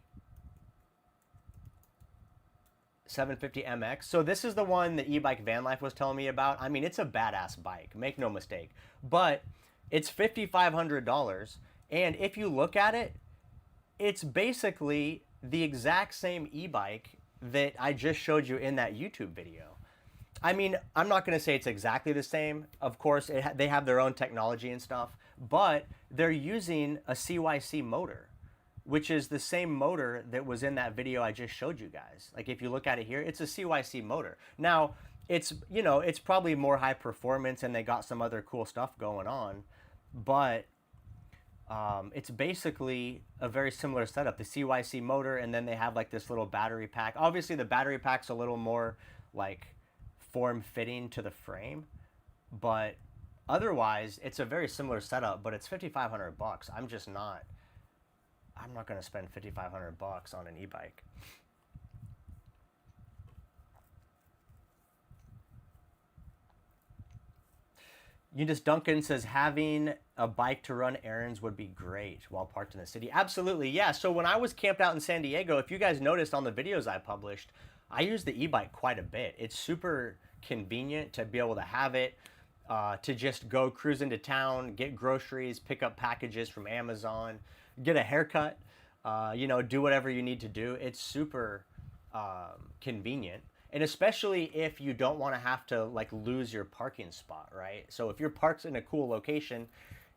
750MX. So this is the one that E-Bike Van Life was telling me about. I mean, it's a badass bike, make no mistake. But it's $5,500, and if you look at it, it's basically the exact same e-bike that I just showed you in that YouTube video. I mean, I'm not going to say it's exactly the same. Of course, they have their own technology and stuff, but they're using a CYC motor, which is the same motor that was in that video I just showed you guys. Like, if you look at it here, it's a CYC motor. Now, it's, you know, it's probably more high performance and they got some other cool stuff going on, but it's basically a very similar setup. The CYC motor, and then they have like this little battery pack. Obviously, the battery pack's a little more like form-fitting to the frame, but otherwise, it's a very similar setup, but it's $5,500. I'm not going to spend $5,500 on an e-bike. Eunice Duncan says having a bike to run errands would be great while parked in the city. Absolutely, yeah. So when I was camped out in San Diego, if you guys noticed on the videos I published, I use the e-bike quite a bit. It's super convenient to be able to have it, to just go cruise into town, get groceries, pick up packages from Amazon, get a haircut, you know, do whatever you need to do. It's super convenient. And especially if you don't want to have to like lose your parking spot, right? So if you're parked in a cool location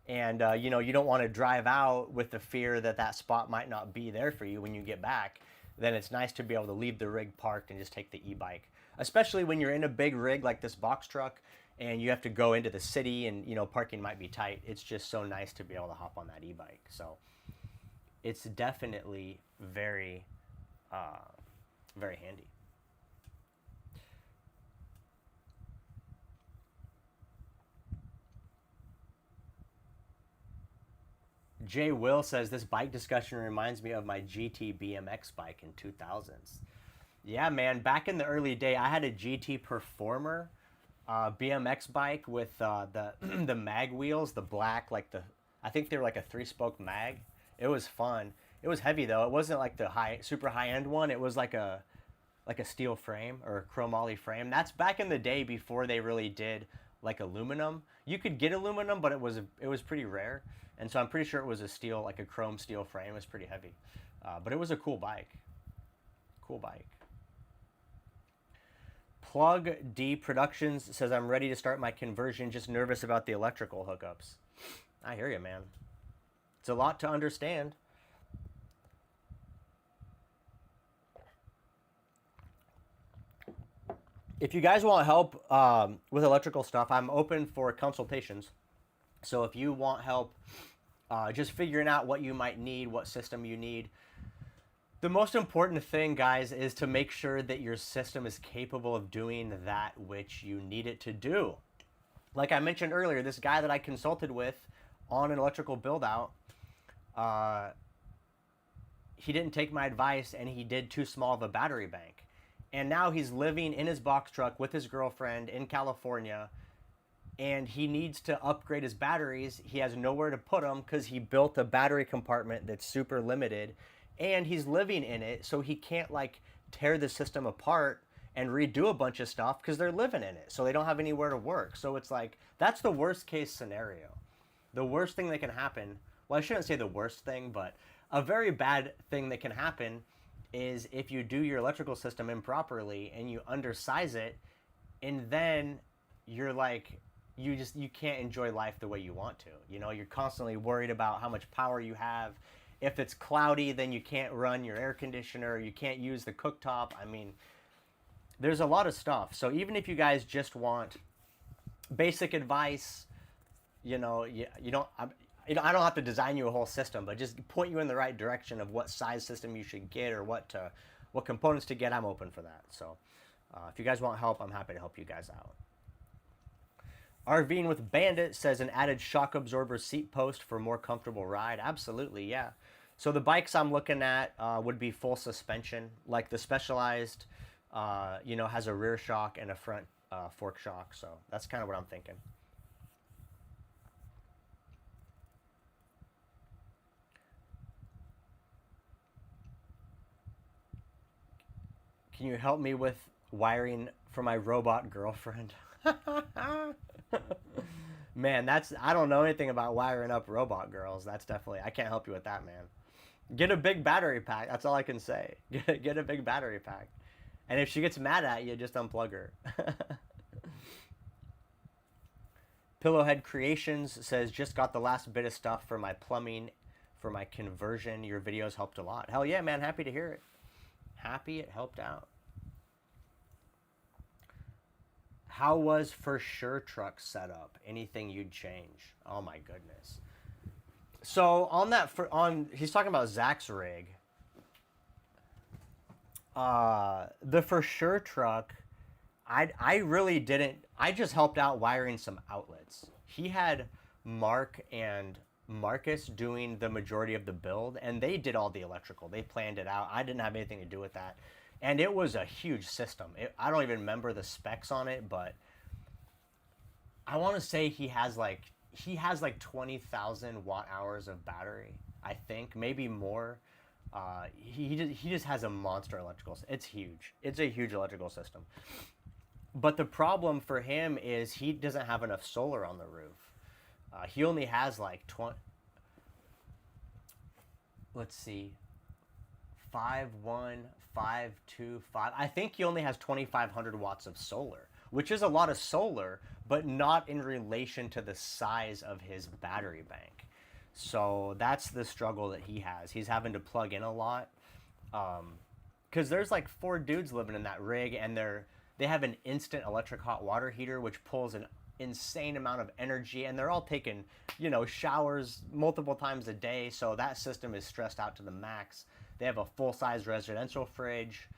and you know, you don't want to drive out with the fear that that spot might not be there for you when you get back, then it's nice to be able to leave the rig parked and just take the e-bike. Especially when you're in a big rig like this box truck and you have to go into the city and, you know, parking might be tight. It's just so nice to be able to hop on that e-bike. So it's definitely very, very handy. Jay Will says this bike discussion reminds me of my GT BMX bike in 2000s. Yeah, man. Back in the early day, I had a GT Performer BMX bike with the the mag wheels, the black, like I think they were like a 3-spoke mag. It was fun. It was heavy though. It wasn't like the super high end one. It was like a steel frame or a chromoly frame. That's back in the day before they really did like aluminum. You could get aluminum, but it was pretty rare. And so I'm pretty sure it was a steel, like a chrome steel frame. It was pretty heavy, but it was a cool bike. Cool bike. Plug D Productions says, I'm ready to start my conversion, just nervous about the electrical hookups. I hear you, man. It's a lot to understand. If you guys want help with electrical stuff, I'm open for consultations. So if you want help just figuring out what you might need, what system you need, the most important thing, guys, is to make sure that your system is capable of doing that which you need it to do. Like I mentioned earlier, this guy that I consulted with on an electrical build out, he didn't take my advice and he did too small of a battery bank. And now he's living in his box truck with his girlfriend in California, and he needs to upgrade his batteries. He has nowhere to put them because he built a battery compartment that's super limited, and he's living in it, so he can't like tear the system apart and redo a bunch of stuff because they're living in it, so they don't have anywhere to work. So it's like, that's the worst case scenario. The worst thing that can happen, well, I shouldn't say the worst thing, but a very bad thing that can happen is if you do your electrical system improperly and you undersize it, and then you're like, you can't enjoy life the way you want to. You know, you're constantly worried about how much power you have. If it's cloudy, then you can't run your air conditioner, you can't use the cooktop. I mean, there's a lot of stuff. So even if you guys just want basic advice, you know, I don't have to design you a whole system, but just point you in the right direction of what size system you should get or what components to get. I'm open for that. So if you guys want help, I'm happy to help you guys out. RVing with Bandit says, an added shock absorber seat post for more comfortable ride. Absolutely, yeah. So the bikes I'm looking at would be full suspension, like the Specialized, has a rear shock and a front fork shock. So that's kind of what I'm thinking. Can you help me with wiring for my robot girlfriend? Man, I don't know anything about wiring up robot girls. That's definitely, I can't help you with that, man. Get a big battery pack. That's all I can say. Get a big battery pack. And if she gets mad at you, just unplug her. Pillowhead Creations says, just got the last bit of stuff for my plumbing, for my conversion. Your videos helped a lot. Hell yeah, man. Happy to hear it. Happy it helped out. How was For Sure Truck set up? Anything you'd change? Oh my goodness. So he's talking about Zach's rig. The For Sure Truck, I really didn't. I just helped out wiring some outlets. He had Mark and Marcus doing the majority of the build, and they did all the electrical. They planned it out. I didn't have anything to do with that. And it was a huge system. I don't even remember the specs on it, but I want to say he has like 20,000 watt hours of battery, I think, maybe more. He just has a monster electrical. It's huge. It's a huge electrical system. But the problem for him is he doesn't have enough solar on the roof. He only has like 51525. I think he only has 2,500 watts of solar, which is a lot of solar, but not in relation to the size of his battery bank. So that's the struggle that he has. He's having to plug in a lot, because there's like 4 dudes living in that rig, and they have an instant electric hot water heater, which pulls an insane amount of energy, and they're all taking, showers multiple times a day. So that system is stressed out to the max. They have a full-size residential fridge,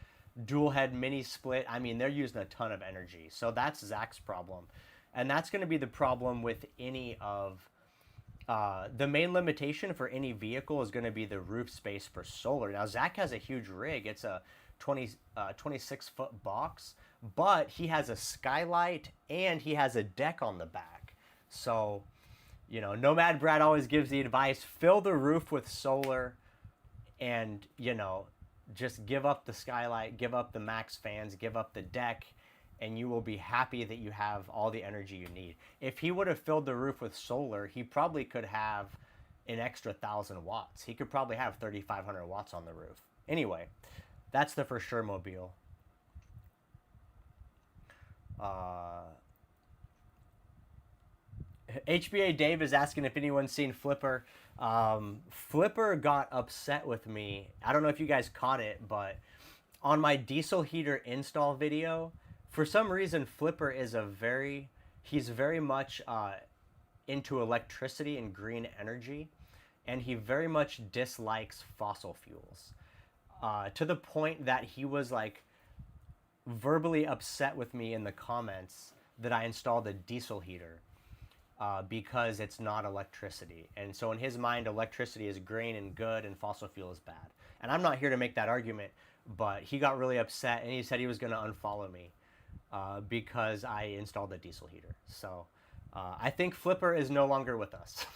dual head mini split. I mean, they're using a ton of energy. So that's Zach's problem. And that's going to be the problem with any of The main limitation for any vehicle is going to be the roof space for solar. Now, Zach has a huge rig. It's a 26-foot box, but he has a skylight and he has a deck on the back. So, you know, Nomad Brad always gives the advice, fill the roof with solar and, you know, just give up the skylight, give up the max fans, give up the deck, and you will be happy that you have all the energy you need. If he would have filled the roof with solar, he probably could have an extra 1,000 watts. He could probably have 3,500 watts on the roof. Anyway, that's the for sure mobile. HBA Dave is asking if anyone's seen Flipper. Flipper got upset with me. I don't know if you guys caught it, but on my diesel heater install video, for some reason, Flipper is he's very much into electricity and green energy, and he very much dislikes fossil fuels, to the point that he was like verbally upset with me in the comments that I installed a diesel heater because it's not electricity. And so in his mind, electricity is green and good and fossil fuel is bad. And I'm not here to make that argument, but he got really upset and he said he was going to unfollow me because I installed a diesel heater. So I think Flipper is no longer with us.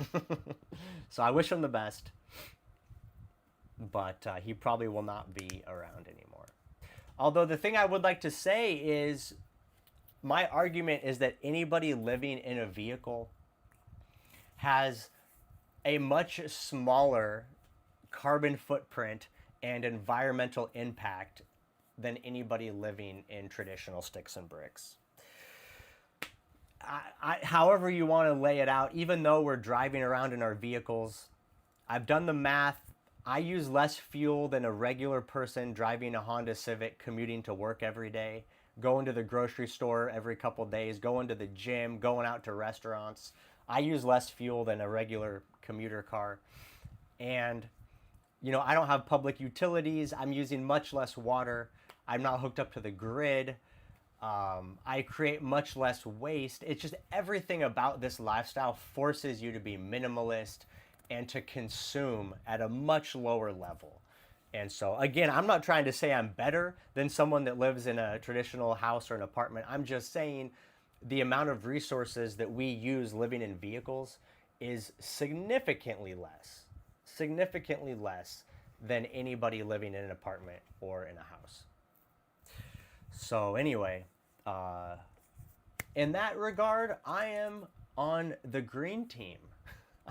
So I wish him the best, but he probably will not be around anymore. Although the thing I would like to say is, my argument is that anybody living in a vehicle has a much smaller carbon footprint and environmental impact than anybody living in traditional sticks and bricks. However you want to lay it out, even though we're driving around in our vehicles, I've done the math. I use less fuel than a regular person driving a Honda Civic, commuting to work every day, going to the grocery store every couple days, going to the gym, going out to restaurants. I use less fuel than a regular commuter car. And, you know, I don't have public utilities. I'm using much less water. I'm not hooked up to the grid. I create much less waste. It's just everything about this lifestyle forces you to be minimalist and to consume at a much lower level. And so, again, I'm not trying to say I'm better than someone that lives in a traditional house or an apartment. I'm just saying the amount of resources that we use living in vehicles is significantly less than anybody living in an apartment or in a house. So anyway, in that regard, I am on the green team.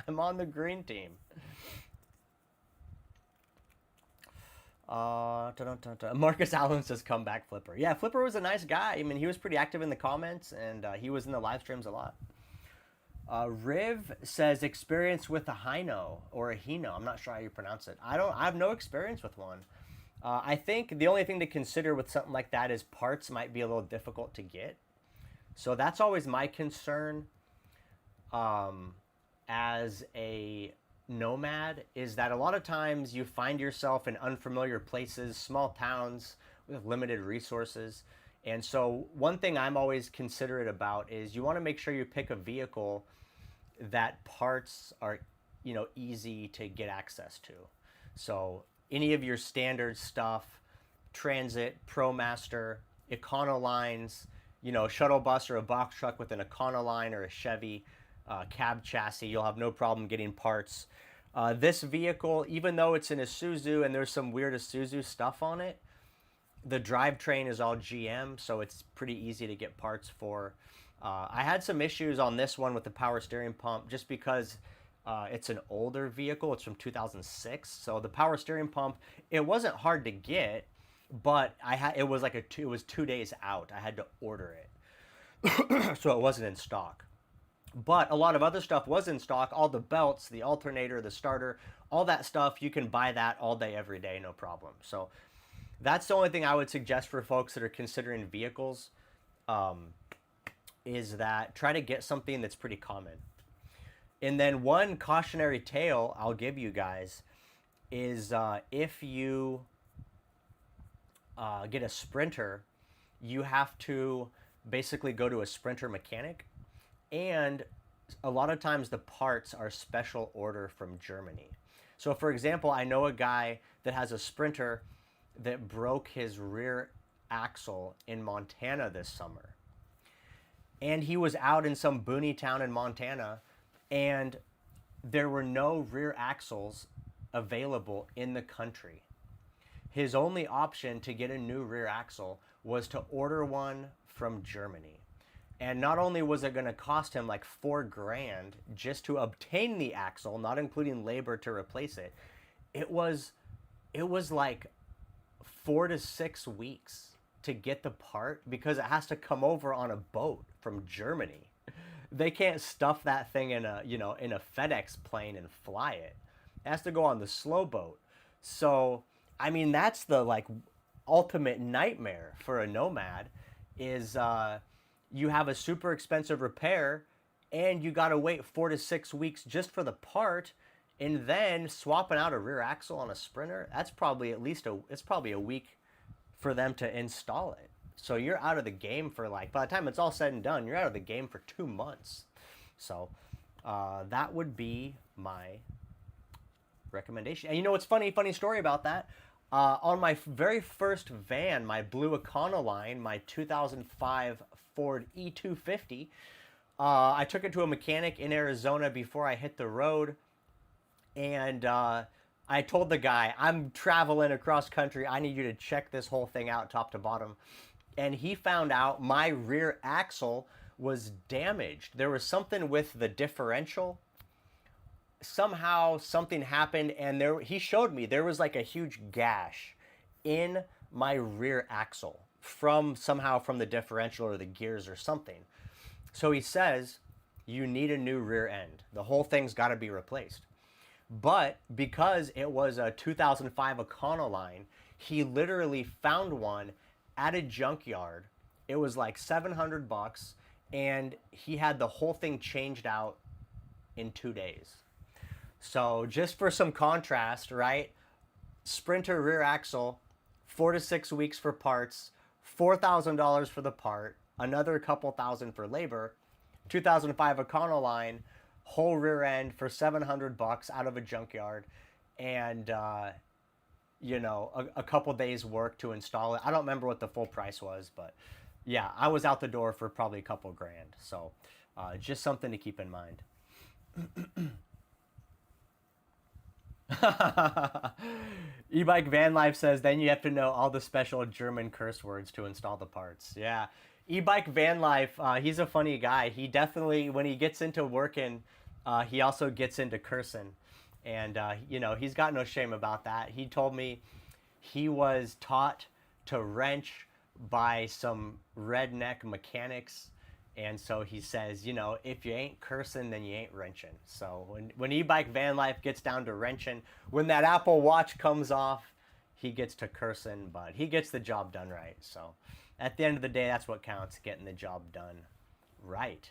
I'm on the green team. Marcus Allen says, come back, Flipper. Yeah, Flipper was a nice guy. I mean, he was pretty active in the comments, and he was in the live streams a lot. Riv says, experience with a Hino or a Hino. I'm not sure how you pronounce it. I have no experience with one. I think the only thing to consider with something like that is parts might be a little difficult to get. So that's always my concern as a nomad, is that a lot of times you find yourself in unfamiliar places, small towns with limited resources. And so one thing I'm always considerate about is you want to make sure you pick a vehicle that parts are, you know, easy to get access to. So any of your standard stuff, Transit, ProMaster, Econolines, you know, shuttle bus or a box truck with an Econoline or a Chevy cab chassis, you'll have no problem getting parts. This vehicle, even though it's an Isuzu and there's some weird Isuzu stuff on it, the drivetrain is all GM, so it's pretty easy to get parts for. I had some issues on this one with the power steering pump just because it's an older vehicle. It's from 2006, so the power steering pump, it wasn't hard to get, but it was 2 days out. I had to order it, so it wasn't in stock. But a lot of other stuff was in stock. All the belts, the alternator, the starter, all that stuff, you can buy that all day, every day, no problem. So that's the only thing I would suggest for folks that are considering vehicles, is that try to get something that's pretty common. And then one cautionary tale I'll give you guys is if you get a Sprinter, you have to basically go to a Sprinter mechanic. And a lot of times the parts are special order from Germany. So for example, I know a guy that has a Sprinter that broke his rear axle in Montana this summer. And he was out in some boony town in Montana, and there were no rear axles available in the country. His only option to get a new rear axle was to order one from Germany. And not only was it going to cost him like $4,000 just to obtain the axle, not including labor to replace it, it was like 4 to 6 weeks to get the part because it has to come over on a boat from Germany. They can't stuff that thing in a FedEx plane and fly it. It has to go on the slow boat. So, I mean, that's the like ultimate nightmare for a Nomad is you have a super expensive repair and you got to wait 4 to 6 weeks just for the part, and then swapping out a rear axle on a Sprinter, that's probably it's probably a week for them to install it. So you're out of the game for like, by the time it's all said and done, you're out of the game for 2 months. So that would be my recommendation. And you know what's funny story about that? On my very first van, my blue Econoline, my 2005 Ford E250, I took it to a mechanic in Arizona before I hit the road. And I told the guy, I'm traveling across country. I need you to check this whole thing out top to bottom. And he found out my rear axle was damaged. There was something with the differential. Somehow something happened, and he showed me there was like a huge gash in my rear axle from the differential or the gears or something. So he says, you need a new rear end. The whole thing's got to be replaced. But because it was a 2005 Econoline, he literally found one at a junkyard. It was like $700, and he had the whole thing changed out in 2 days. So just for some contrast, right? Sprinter rear axle, 4 to 6 weeks for parts, $4,000 for the part, another couple thousand for labor. 2005 Econoline, whole rear end for $700 out of a junkyard, and a couple days work to install it. I don't remember what the full price was, but yeah, I was out the door for probably a couple grand. So just something to keep in mind. Ebike Van Life says, then you have to know all the special German curse words to install the parts. Yeah. Ebike Van Life, he's a funny guy. He definitely, when he gets into working, he also gets into cursing. And, he's got no shame about that. He told me he was taught to wrench by some redneck mechanics. And so he says, if you ain't cursing, then you ain't wrenching. So when Ebike Van Life gets down to wrenching, when that Apple Watch comes off, he gets to cursing, but he gets the job done right. So at the end of the day, that's what counts, getting the job done right.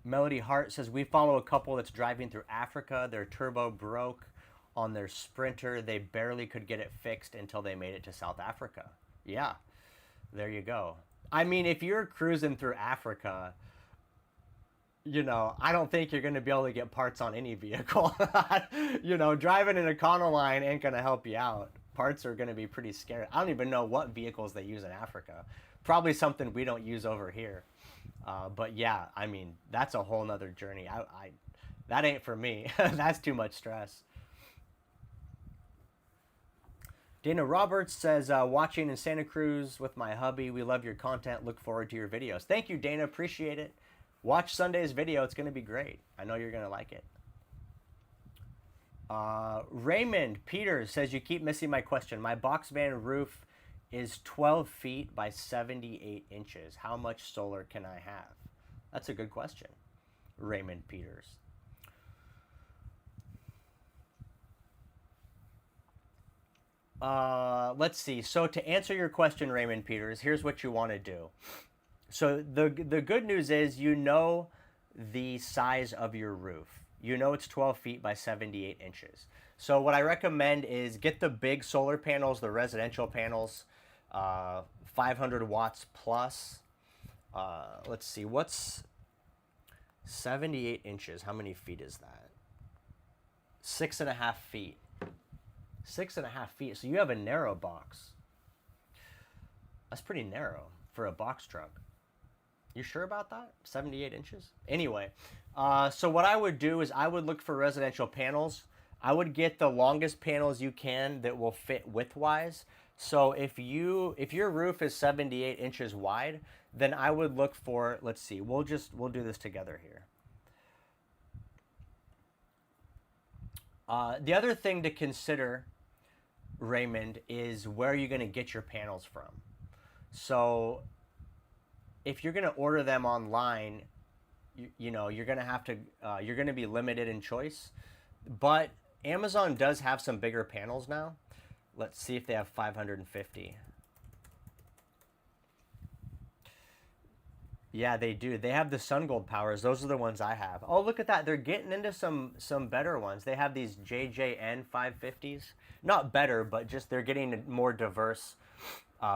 Melody Hart says, we follow a couple that's driving through Africa. Their turbo broke on their Sprinter. They barely could get it fixed until they made it to South Africa. Yeah, there you go. I mean, if you're cruising through Africa, I don't think you're going to be able to get parts on any vehicle. Driving an Econoline ain't going to help you out. Parts are going to be pretty scary. I don't even know what vehicles they use in Africa. Probably something we don't use over here. But yeah, I mean, that's a whole nother journey. That ain't for me. That's too much stress. Dana Roberts says, watching in Santa Cruz with my hubby. We love your content. Look forward to your videos. Thank you, Dana. Appreciate it. Watch Sunday's video. It's going to be great. I know you're going to like it. Raymond Peters says, you keep missing my question. My box van roof is 12 feet by 78 inches. How much solar can I have? That's a good question, Raymond Peters. Let's see. So to answer your question, Raymond Peters, here's what you want to do. So the good news is the size of your roof. you know it's 12 feet by 78 inches. So what I recommend is get the big solar panels, the residential panels, 500 watts plus. Let's see, what's 78 inches? How many feet is that? 6.5 feet. 6.5 feet. So you have a narrow box. That's pretty narrow for a box truck. You sure about that? 78 inches? Anyway, so what I would do is I would look for residential panels. I would get the longest panels you can that will fit widthwise. So if your roof is 78 inches wide, then I would look for, let's see, we'll do this together here. The other thing to consider, Raymond, is where you're going to get your panels from. So if you're going to order them online, you know, you're going to have to, you're going to be limited in choice. But Amazon does have some bigger panels now. Let's see if they have 550. Yeah, they do. They have the Sun Gold Powers. Those are the ones I have. Oh, look at that. They're getting into some better ones. They have these JJN 550s. Not better, but just they're getting more diverse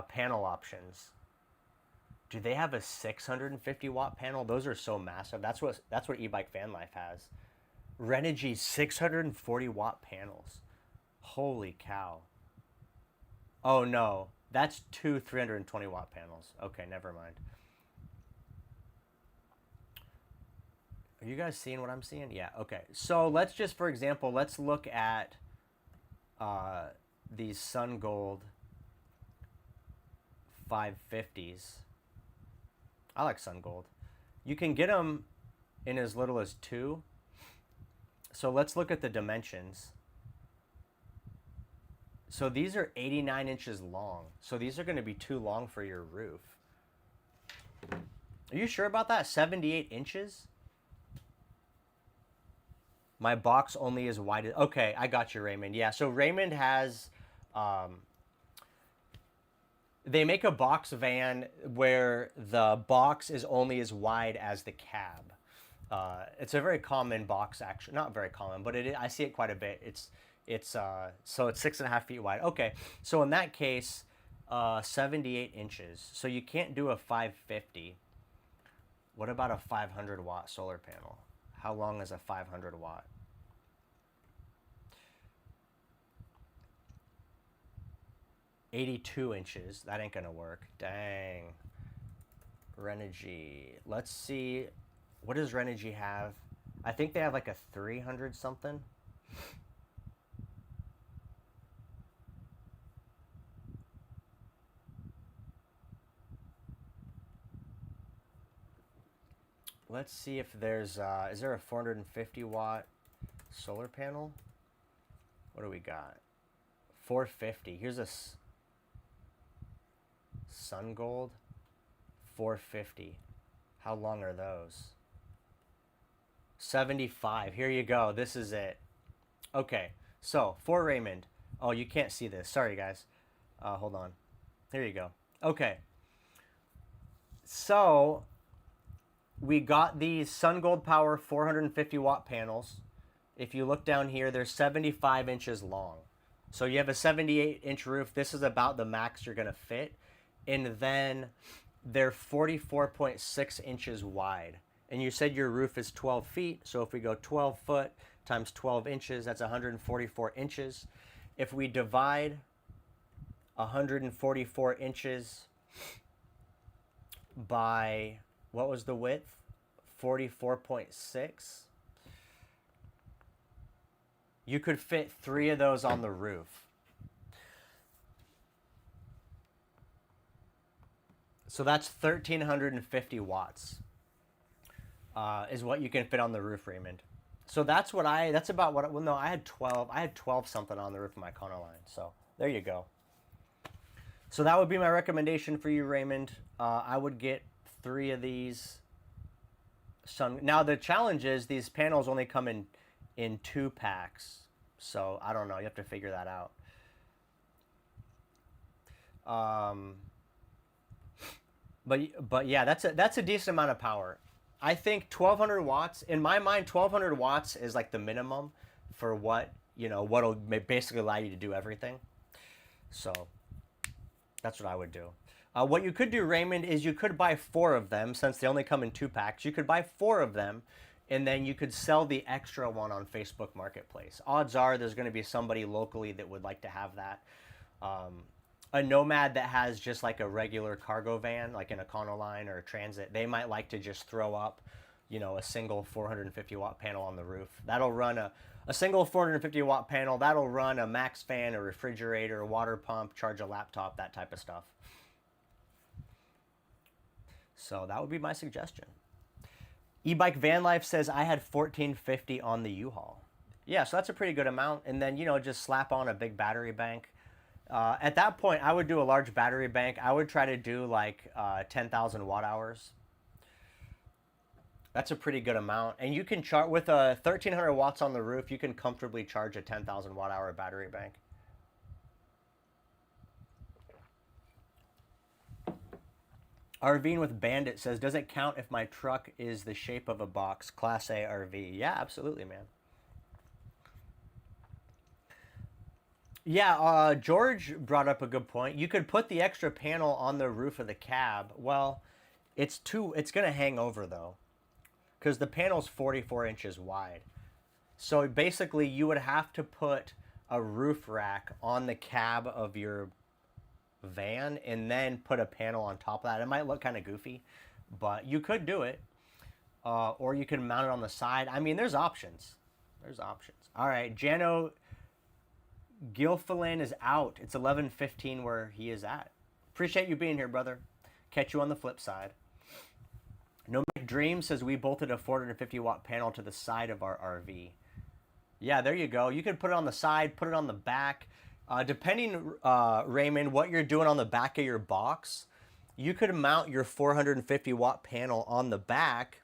panel options. Do they have a 650 watt panel? Those are so massive. That's what Ebike Van Life has. Renogy 640 watt panels. Holy cow. Oh no, that's two 320 watt panels. Okay, never mind. Are you guys seeing what I'm seeing? Yeah, okay. So let's just, for example, let's look at these Sun Gold 550s. I like Sun Gold. You can get them in as little as 2. So let's look at the dimensions. So these are 89 inches long. So these are going to be too long for your roof. Are you sure about that? 78 inches? My box only is wide. Okay, I got you, Raymond. Yeah, so Raymond has... they make a box van where the box is only as wide as the cab. It's a very common box, actually. Not very common, but I see it quite a bit. So it's 6.5 feet wide. Okay, so in that case, 78 inches. So you can't do a 550. What about a 500 watt solar panel? How long is a 500 watt? $82 inches. That ain't gonna work. Dang. Renogy. Let's see. What does Renogy have? I think they have like a 300 something. Let's see if there's, is there a 450 watt solar panel? What do we got? 450. Here's a Sun Gold 450. How long are those? 75. Here you go. This is it. Okay. So for Raymond. Oh, you can't see this. Sorry, guys. Hold on. Here you go. Okay. So we got these Sun Gold Power 450 watt panels. If you look down here, they're 75 inches long. So you have a 78 inch roof. This is about the max you're going to fit. And then they're 44.6 inches wide. And you said your roof is 12 feet. So if we go 12 foot times 12 inches, that's 144 inches. If we divide 144 inches by, what was the width? 44.6. You could fit 3 of those on the roof. So that's 1,350 watts is what you can fit on the roof, Raymond. So that's about what, well, no, I had 12 something on the roof of my Econoline. So there you go. So that would be my recommendation for you, Raymond. I would get 3 of these. Now the challenge is these panels only come in 2 packs. So I don't know, you have to figure that out. But yeah, that's a decent amount of power. I think 1200 watts, in my mind, 1200 watts is like the minimum for what, what'll basically allow you to do everything. So that's what I would do. What you could do, Raymond, is you could buy 4 of them since they only come in 2 packs. You could buy 4 of them and then you could sell the extra one on Facebook Marketplace. Odds are there's going to be somebody locally that would like to have that. A Nomad that has just like a regular cargo van, like an Econoline or a Transit, they might like to just throw up, a single 450 watt panel on the roof. That'll run a single 450 watt panel. That'll run a max fan, a refrigerator, a water pump, charge a laptop, that type of stuff. So that would be my suggestion. Ebike Van Life says I had 1450 on the U-Haul. Yeah, so that's a pretty good amount. And then, just slap on a big battery bank. At that point, I would do a large battery bank. I would try to do like 10,000 watt hours. That's a pretty good amount. And you can charge with 1,300 watts on the roof, you can comfortably charge a 10,000 watt hour battery bank. RVing with Bandit says, does it count if my truck is the shape of a box? Class A RV. Yeah, absolutely, man. Yeah, George brought up a good point. You could put the extra panel on the roof of the cab. Well, it's going to hang over, though, because the panel's 44 inches wide. So basically, you would have to put a roof rack on the cab of your van and then put a panel on top of that. It might look kind of goofy, but you could do it. Or you can mount it on the side. I mean, there's options. There's options. All right, Jano Gilfillan is out. It's 11:15 where he is at. Appreciate you being here, brother. Catch you on the flip side. Nomad Dream says we bolted a 450 watt panel to the side of our RV. Yeah, there you go. You could put it on the side, put it on the back. Depending, Raymond, what you're doing on the back of your box, you could mount your 450 watt panel on the back,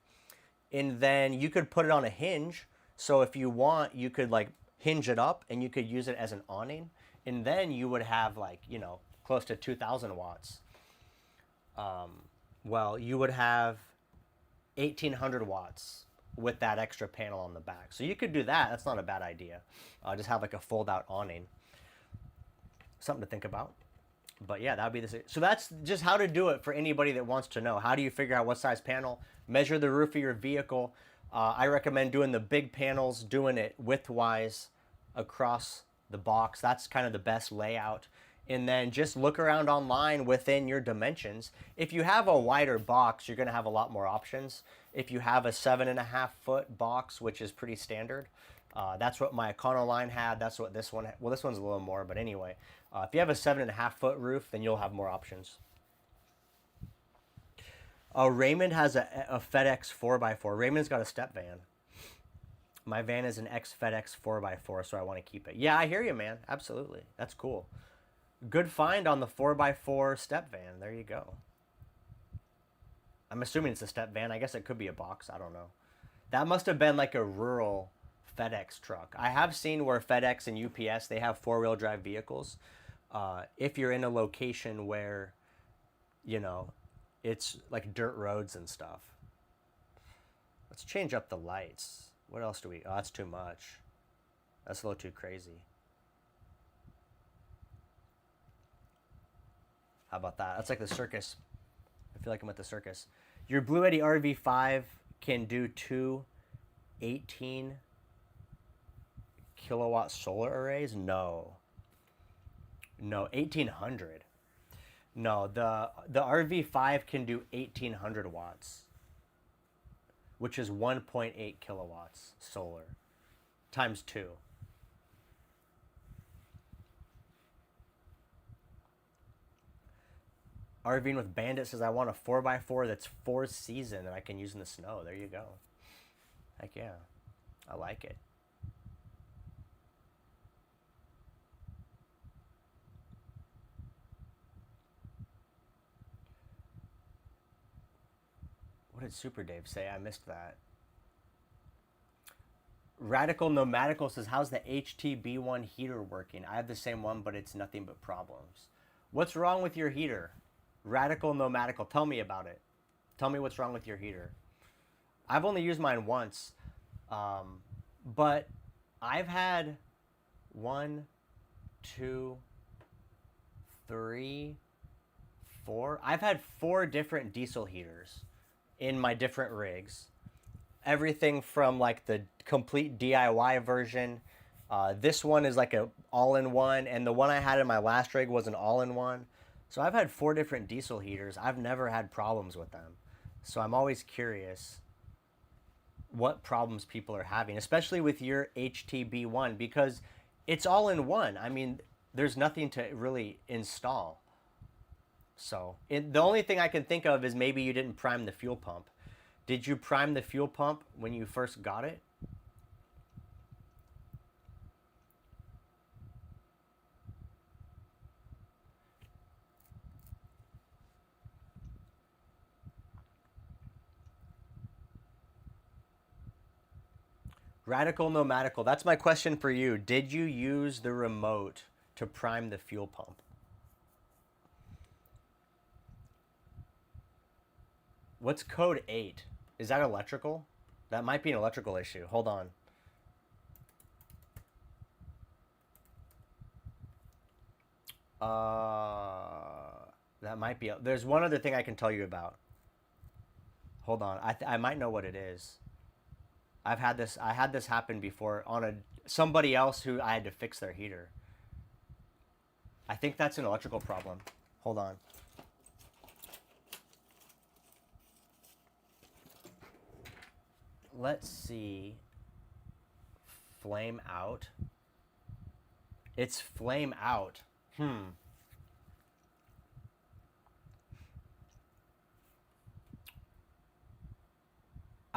and then you could put it on a hinge. So if you want, you could like hinge it up and you could use it as an awning, and then you would have like, close to 2,000 watts. Well, you would have 1,800 watts with that extra panel on the back. So you could do that. That's not a bad idea. Just have like a fold out awning. Something to think about. But yeah, that would be the... So that's just how to do it for anybody that wants to know. How do you figure out what size panel? Measure the roof of your vehicle. I recommend doing the big panels, doing it widthwise across the box. That's kind of the best layout. And then just look around online within your dimensions. If you have a wider box, you're going to have a lot more options. If you have a 7.5 foot box, which is pretty standard, that's what my Econoline had. That's what this one had. Well, this one's a little more, but anyway. If you have a 7.5 foot roof, then you'll have more options. Raymond has a FedEx 4x4. Raymond's got a step van. My van is an ex-FedEx 4x4, so I want to keep it. Yeah, I hear you, man. Absolutely. That's cool. Good find on the 4x4 step van. There you go. I'm assuming it's a step van. I guess it could be a box. I don't know. That must have been like a rural FedEx truck. I have seen where FedEx and UPS, they have 4-wheel drive vehicles. If you're in a location where, it's like dirt roads and stuff. Let's change up the lights. What else do we... Oh, that's too much. That's a little too crazy. How about that? That's like the circus. I feel like I'm at the circus. Your Blue Eddy RV5 can do 2 18 kilowatt solar arrays? No. No, 1,800. No, the RV5 can do 1,800 watts, which is 1.8 kilowatts solar, times 2. RVing with Bandit says, I want a 4x4 that's 4 season and I can use in the snow. There you go. Heck yeah. I like it. What did Super Dave say? I missed that. Radical Nomadical says, how's the HTB1 heater working? I have the same one, but it's nothing but problems. What's wrong with your heater? Radical Nomadical, tell me about it. Tell me what's wrong with your heater. I've only used mine once, but I've had one, two, three, four. I've had four different diesel heaters in my different rigs. Everything from like the complete DIY version. This one is like a all-in-one, and the one I had in my last rig was an all-in-one. So I've had four different diesel heaters. I've never had problems with them. So I'm always curious what problems people are having, especially with your HTB1, because it's all in one. I mean, there's nothing to really install. So the only thing I can think of is maybe you didn't prime the fuel pump. Did you prime the fuel pump when you first got it? Radical nomadical. That's my question for you. Did you use the remote to prime the fuel pump? What's code 8? Is that electrical? That might be an electrical issue. Hold on. That might be. There's one other thing I can tell you about. Hold on. I might know what it is. I had this happen before on somebody else who I had to fix their heater. I think that's an electrical problem. Hold on. Let's see. Flame out. It's flame out.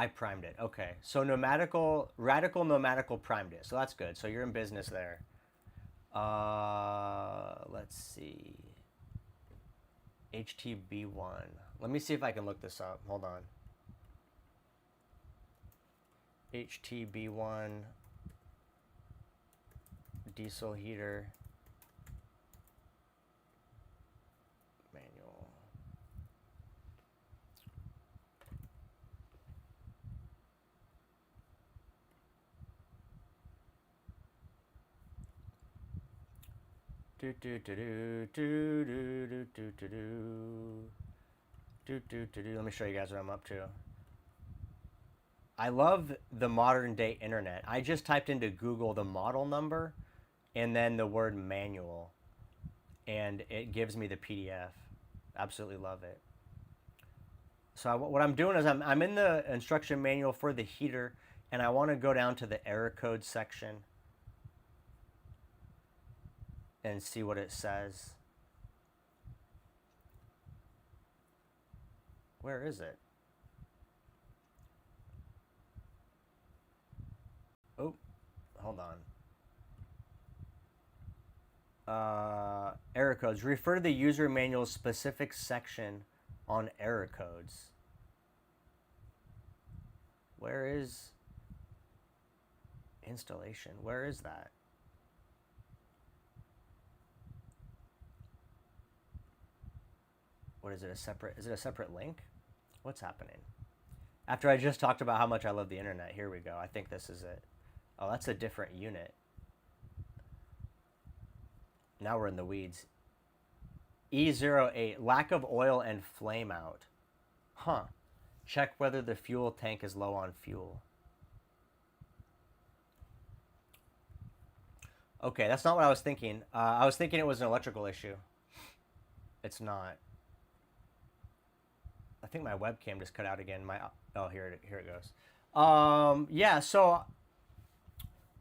I primed it. Okay. So radical nomadical primed it. So that's good. So you're in business there. Let's see. HTB1. Let me see if I can look this up. Hold on. HTB1 diesel heater manual. Do do do do do do do do do do do do do. Let me show you guys what I'm up to. I love the modern day internet. I just typed into Google the model number and then the word manual, and it gives me the PDF. Absolutely love it. So what I'm doing is I'm in the instruction manual for the heater, and I want to go down to the error code section and see what it says. Where is it? Oh, hold on. Error codes. Refer to the user manual's specific section on error codes. Where is installation? Where is that? What is it? Is it a separate link? What's happening? After I just talked about how much I love the internet, here we go. I think this is it. Oh, that's a different unit. Now we're in the weeds. E08, lack of oil and flame out. Huh. Check whether the fuel tank is low on fuel. Okay, that's not what I was thinking. I was thinking it was an electrical issue. It's not. I think my webcam just cut out again. Oh, here it goes. Yeah, so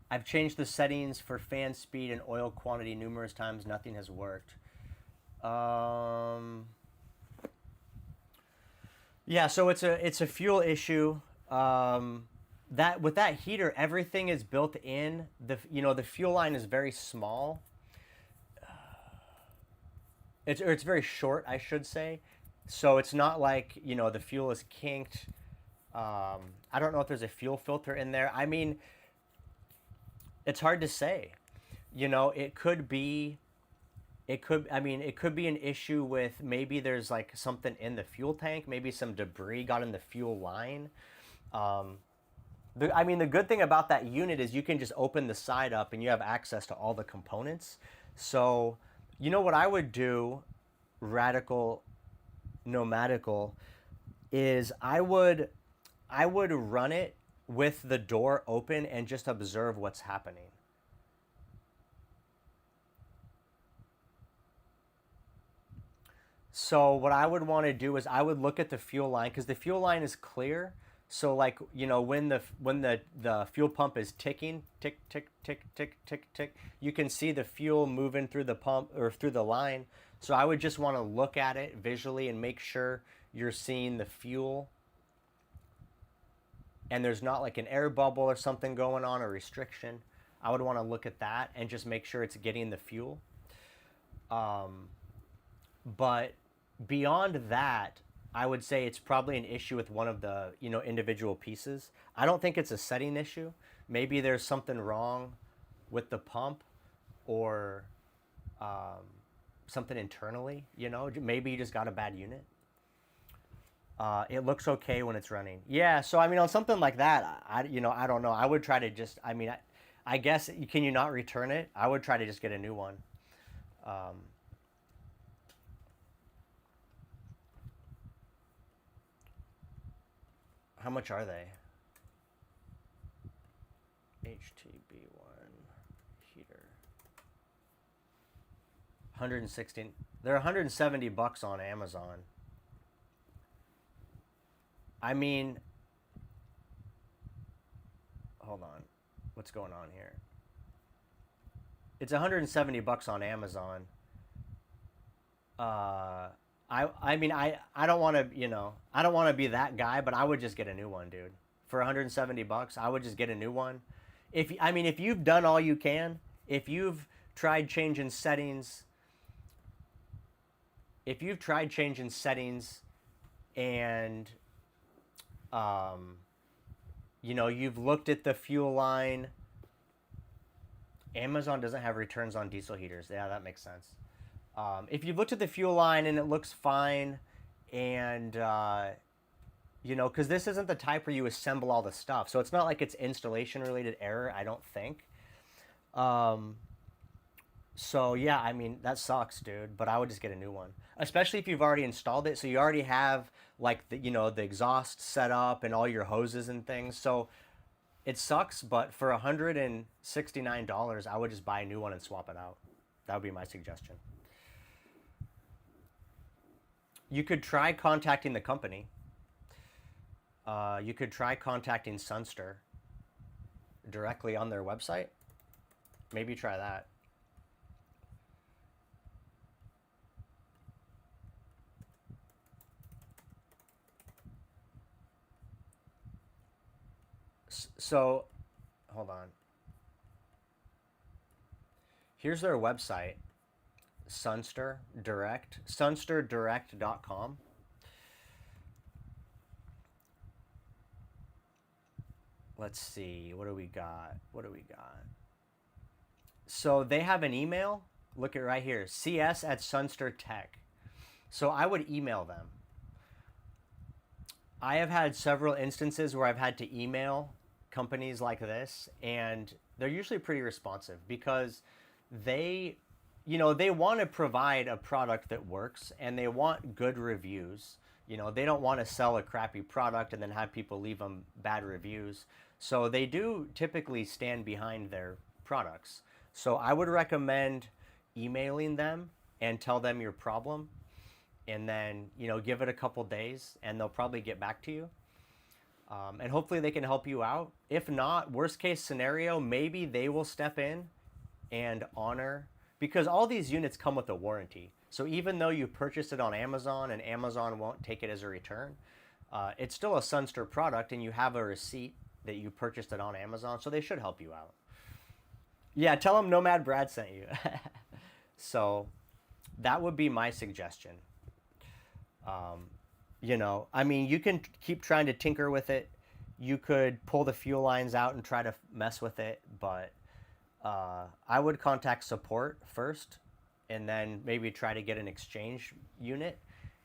I've changed the settings for fan speed and oil quantity numerous times. Nothing has worked. Yeah, so it's a fuel issue. That with that heater, everything is built in. The fuel line is very small. It's very short, I should say. So it's not like the fuel is kinked. I don't know if there's a fuel filter in there. I mean, it's hard to say. It could be an issue with maybe there's like something in the fuel tank, maybe some debris got in the fuel line. I mean, the good thing about that unit is you can just open the side up and you have access to all the components. So, you know what I would do, radical nomadical, is I would run it with the door open and just observe what's happening. So what I would want to do is I would look at the fuel line because the fuel line is clear. So like, when the fuel pump is ticking, tick tick tick tick tick tick, you can see the fuel moving through the pump or through the line. So I would just want to look at it visually and make sure you're seeing the fuel and there's not like an air bubble or something going on, a restriction. I would want to look at that and just make sure it's getting the fuel. But beyond that, I would say it's probably an issue with one of the individual pieces. I don't think it's a setting issue. Maybe there's something wrong with the pump, or something internally. Maybe you just got a bad unit. It looks okay when it's running. Yeah. So I mean, on something like that, I don't know. I would try to just. I mean, I guess can you not return it? I would try to just get a new one. How much are they? HTB1 heater. 116. They're $170 on Amazon. I mean, hold on. What's going on here? It's $170 on Amazon. I mean, I don't want to, I don't want to be that guy, but I would just get a new one, dude. For $170, I would just get a new one. If you've done all you can, if you've tried changing settings, and you've looked at the fuel line. Amazon doesn't have returns on diesel heaters. Yeah, that makes sense. If you've looked at the fuel line and it looks fine, and because this isn't the type where you assemble all the stuff, so it's not like it's installation related error, I don't think. So yeah, I mean, that sucks, dude, but I would just get a new one, especially if you've already installed it, so you already have like the exhaust set up and all your hoses and things. So it sucks, but for $169, I would just buy a new one and swap it out. That would be my suggestion. You could try contacting the company. You could try contacting Sunster directly on their website. Maybe try that. So, hold on. Here's their website. sunsterdirect.com. Let's see, what do we got? So they have an email. Look at right here, cs@sunstertech. So I would email them. I have had several instances where I've had to email companies like this, and they're usually pretty responsive because they want to provide a product that works, and they want good reviews. They don't want to sell a crappy product and then have people leave them bad reviews. So they do typically stand behind their products. So I would recommend emailing them and tell them your problem, and then give it a couple days and they'll probably get back to you. And hopefully they can help you out. If not, worst case scenario, maybe they will step in and honor, because all these units come with a warranty. So even though you purchased it on Amazon and Amazon won't take it as a return, it's still a Sunster product and you have a receipt that you purchased it on Amazon, so they should help you out. Yeah, tell them Nomad Brad sent you. So that would be my suggestion. You can keep trying to tinker with it. You could pull the fuel lines out and try to mess with it, but I would contact support first and then maybe try to get an exchange unit.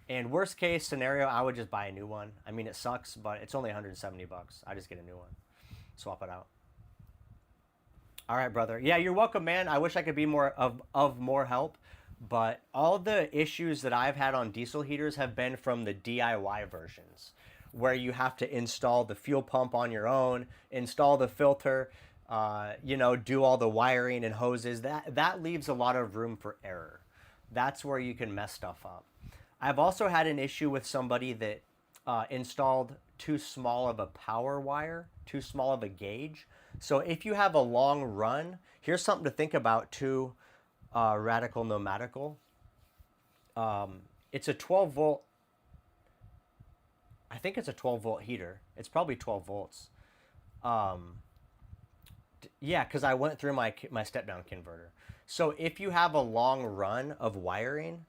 And worst case scenario, I would just buy a new one. I mean, it sucks, but it's only 170 bucks. I just get a new one, swap it out. All right, brother. Yeah, you're welcome, man. I wish I could be more of more help, but all the issues that I've had on diesel heaters have been from the DIY versions, where you have to install the fuel pump on your own, install the filter, you know, do all the wiring and hoses. That leaves a lot of room for error. That's where you can mess stuff up. I've also had an issue with somebody that installed too small of a power wire, too small of a gauge. So if you have a long run, here's something to think about too, Radical Nomadical. It's a 12 volt, I think it's a 12 volt heater. It's probably 12 volts. Yeah, because I went through my step down converter. So if you have a long run of wiring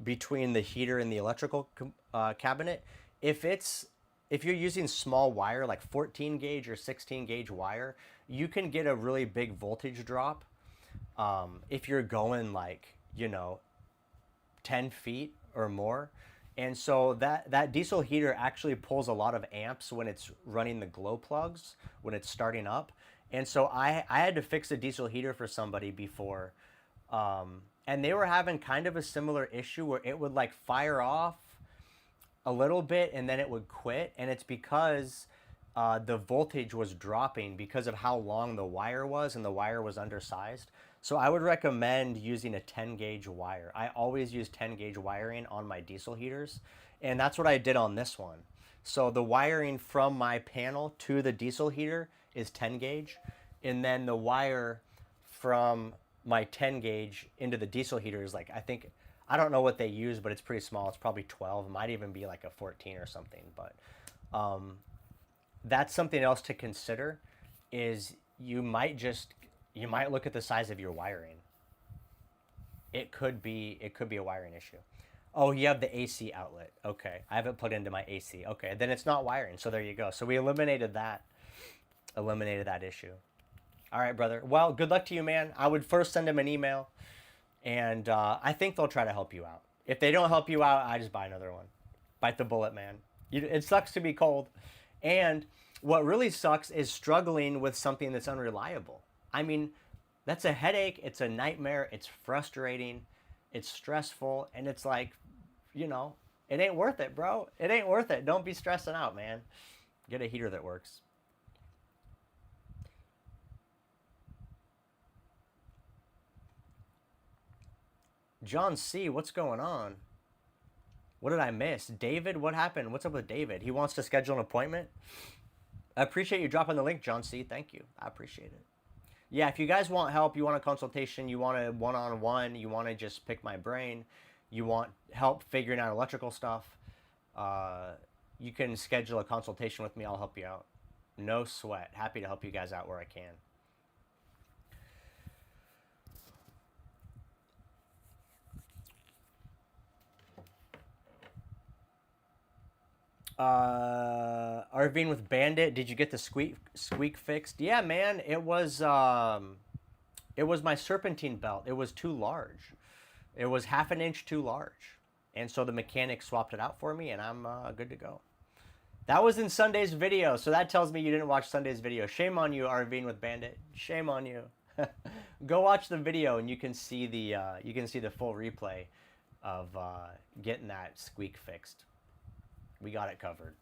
between the heater and the electrical cabinet, if you're using small wire like 14 gauge or 16 gauge wire, you can get a really big voltage drop. If you're going like, you know, 10 feet or more. And so that diesel heater actually pulls a lot of amps when it's running the glow plugs, when it's starting up. And so I had to fix a diesel heater for somebody before. And they were having kind of a similar issue where it would like fire off a little bit and then it would quit. And it's because the voltage was dropping because of how long the wire was, and the wire was undersized. So I would recommend using a 10 gauge wire. I always use 10 gauge wiring on my diesel heaters, and that's what I did on this one. So the wiring from my panel to the diesel heater is 10 gauge, and then the wire from my 10 gauge into the diesel heater is like, I don't know what they use, but it's pretty small. It's probably 12. It might even be like a 14 or something. But that's something else to consider, is you might look at the size of your wiring. It could be a wiring issue. Oh, you have the AC outlet. Okay, I have it plugged into my AC. Okay, then it's not wiring. So there you go. So we eliminated that issue. All right, brother. Well, good luck to you, man. I would first send them an email, and I think they'll try to help you out. If they don't help you out, I just buy another one. Bite the bullet, man. It sucks to be cold. And what really sucks is struggling with something that's unreliable. I mean, that's a headache. It's a nightmare. It's frustrating. It's stressful. And it's like, you know, it ain't worth it, bro. It ain't worth it. Don't be stressing out, man. Get a heater that works. John C., what's going on? What did I miss? David, what happened? What's up with David? He wants to schedule an appointment? I appreciate you dropping the link, John C. Thank you. I appreciate it. Yeah, if you guys want help, you want a consultation, you want a one-on-one, you want to just pick my brain, you want help figuring out electrical stuff, you can schedule a consultation with me. I'll help you out. No sweat. Happy to help you guys out where I can. Arvine with Bandit, did you get the squeak fixed? Yeah, man, it was my serpentine belt. It was too large. It was half an inch too large, and so the mechanic swapped it out for me, and I'm good to go. That was in Sunday's video, so that tells me you didn't watch Sunday's video. Shame on you, Arvine with Bandit. Shame on you. Go watch the video, and you can see the full replay of getting that squeak fixed. We got it covered.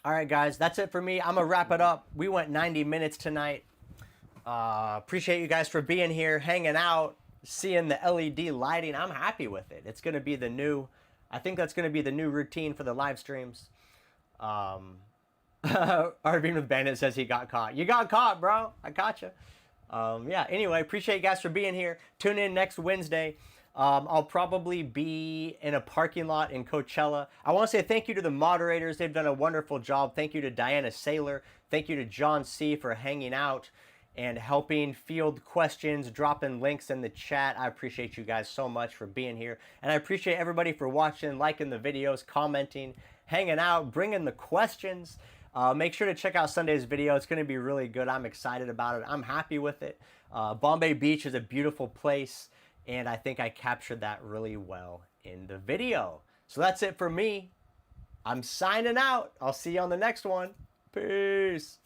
All right, guys, that's it for me. I'm going to wrap it up. We went 90 minutes tonight. Appreciate you guys for being here, hanging out, seeing the LED lighting. I'm happy with it. It's going to be I think that's going to be the new routine for the live streams. Arvin with Bandit says he got caught. You got caught, bro. I caught you. Yeah, anyway, appreciate you guys for being here. Tune in next Wednesday. I'll probably be in a parking lot in Coachella. I want to say thank you to the moderators. They've done a wonderful job. Thank you to Diana Saylor. Thank you to John C. for hanging out and helping field questions, dropping links in the chat. I appreciate you guys so much for being here. And I appreciate everybody for watching, liking the videos, commenting, hanging out, bringing the questions. Make sure to check out Sunday's video. It's going to be really good. I'm excited about it. I'm happy with it. Bombay Beach is a beautiful place, and I think I captured that really well in the video. So that's it for me. I'm signing out. I'll see you on the next one. Peace.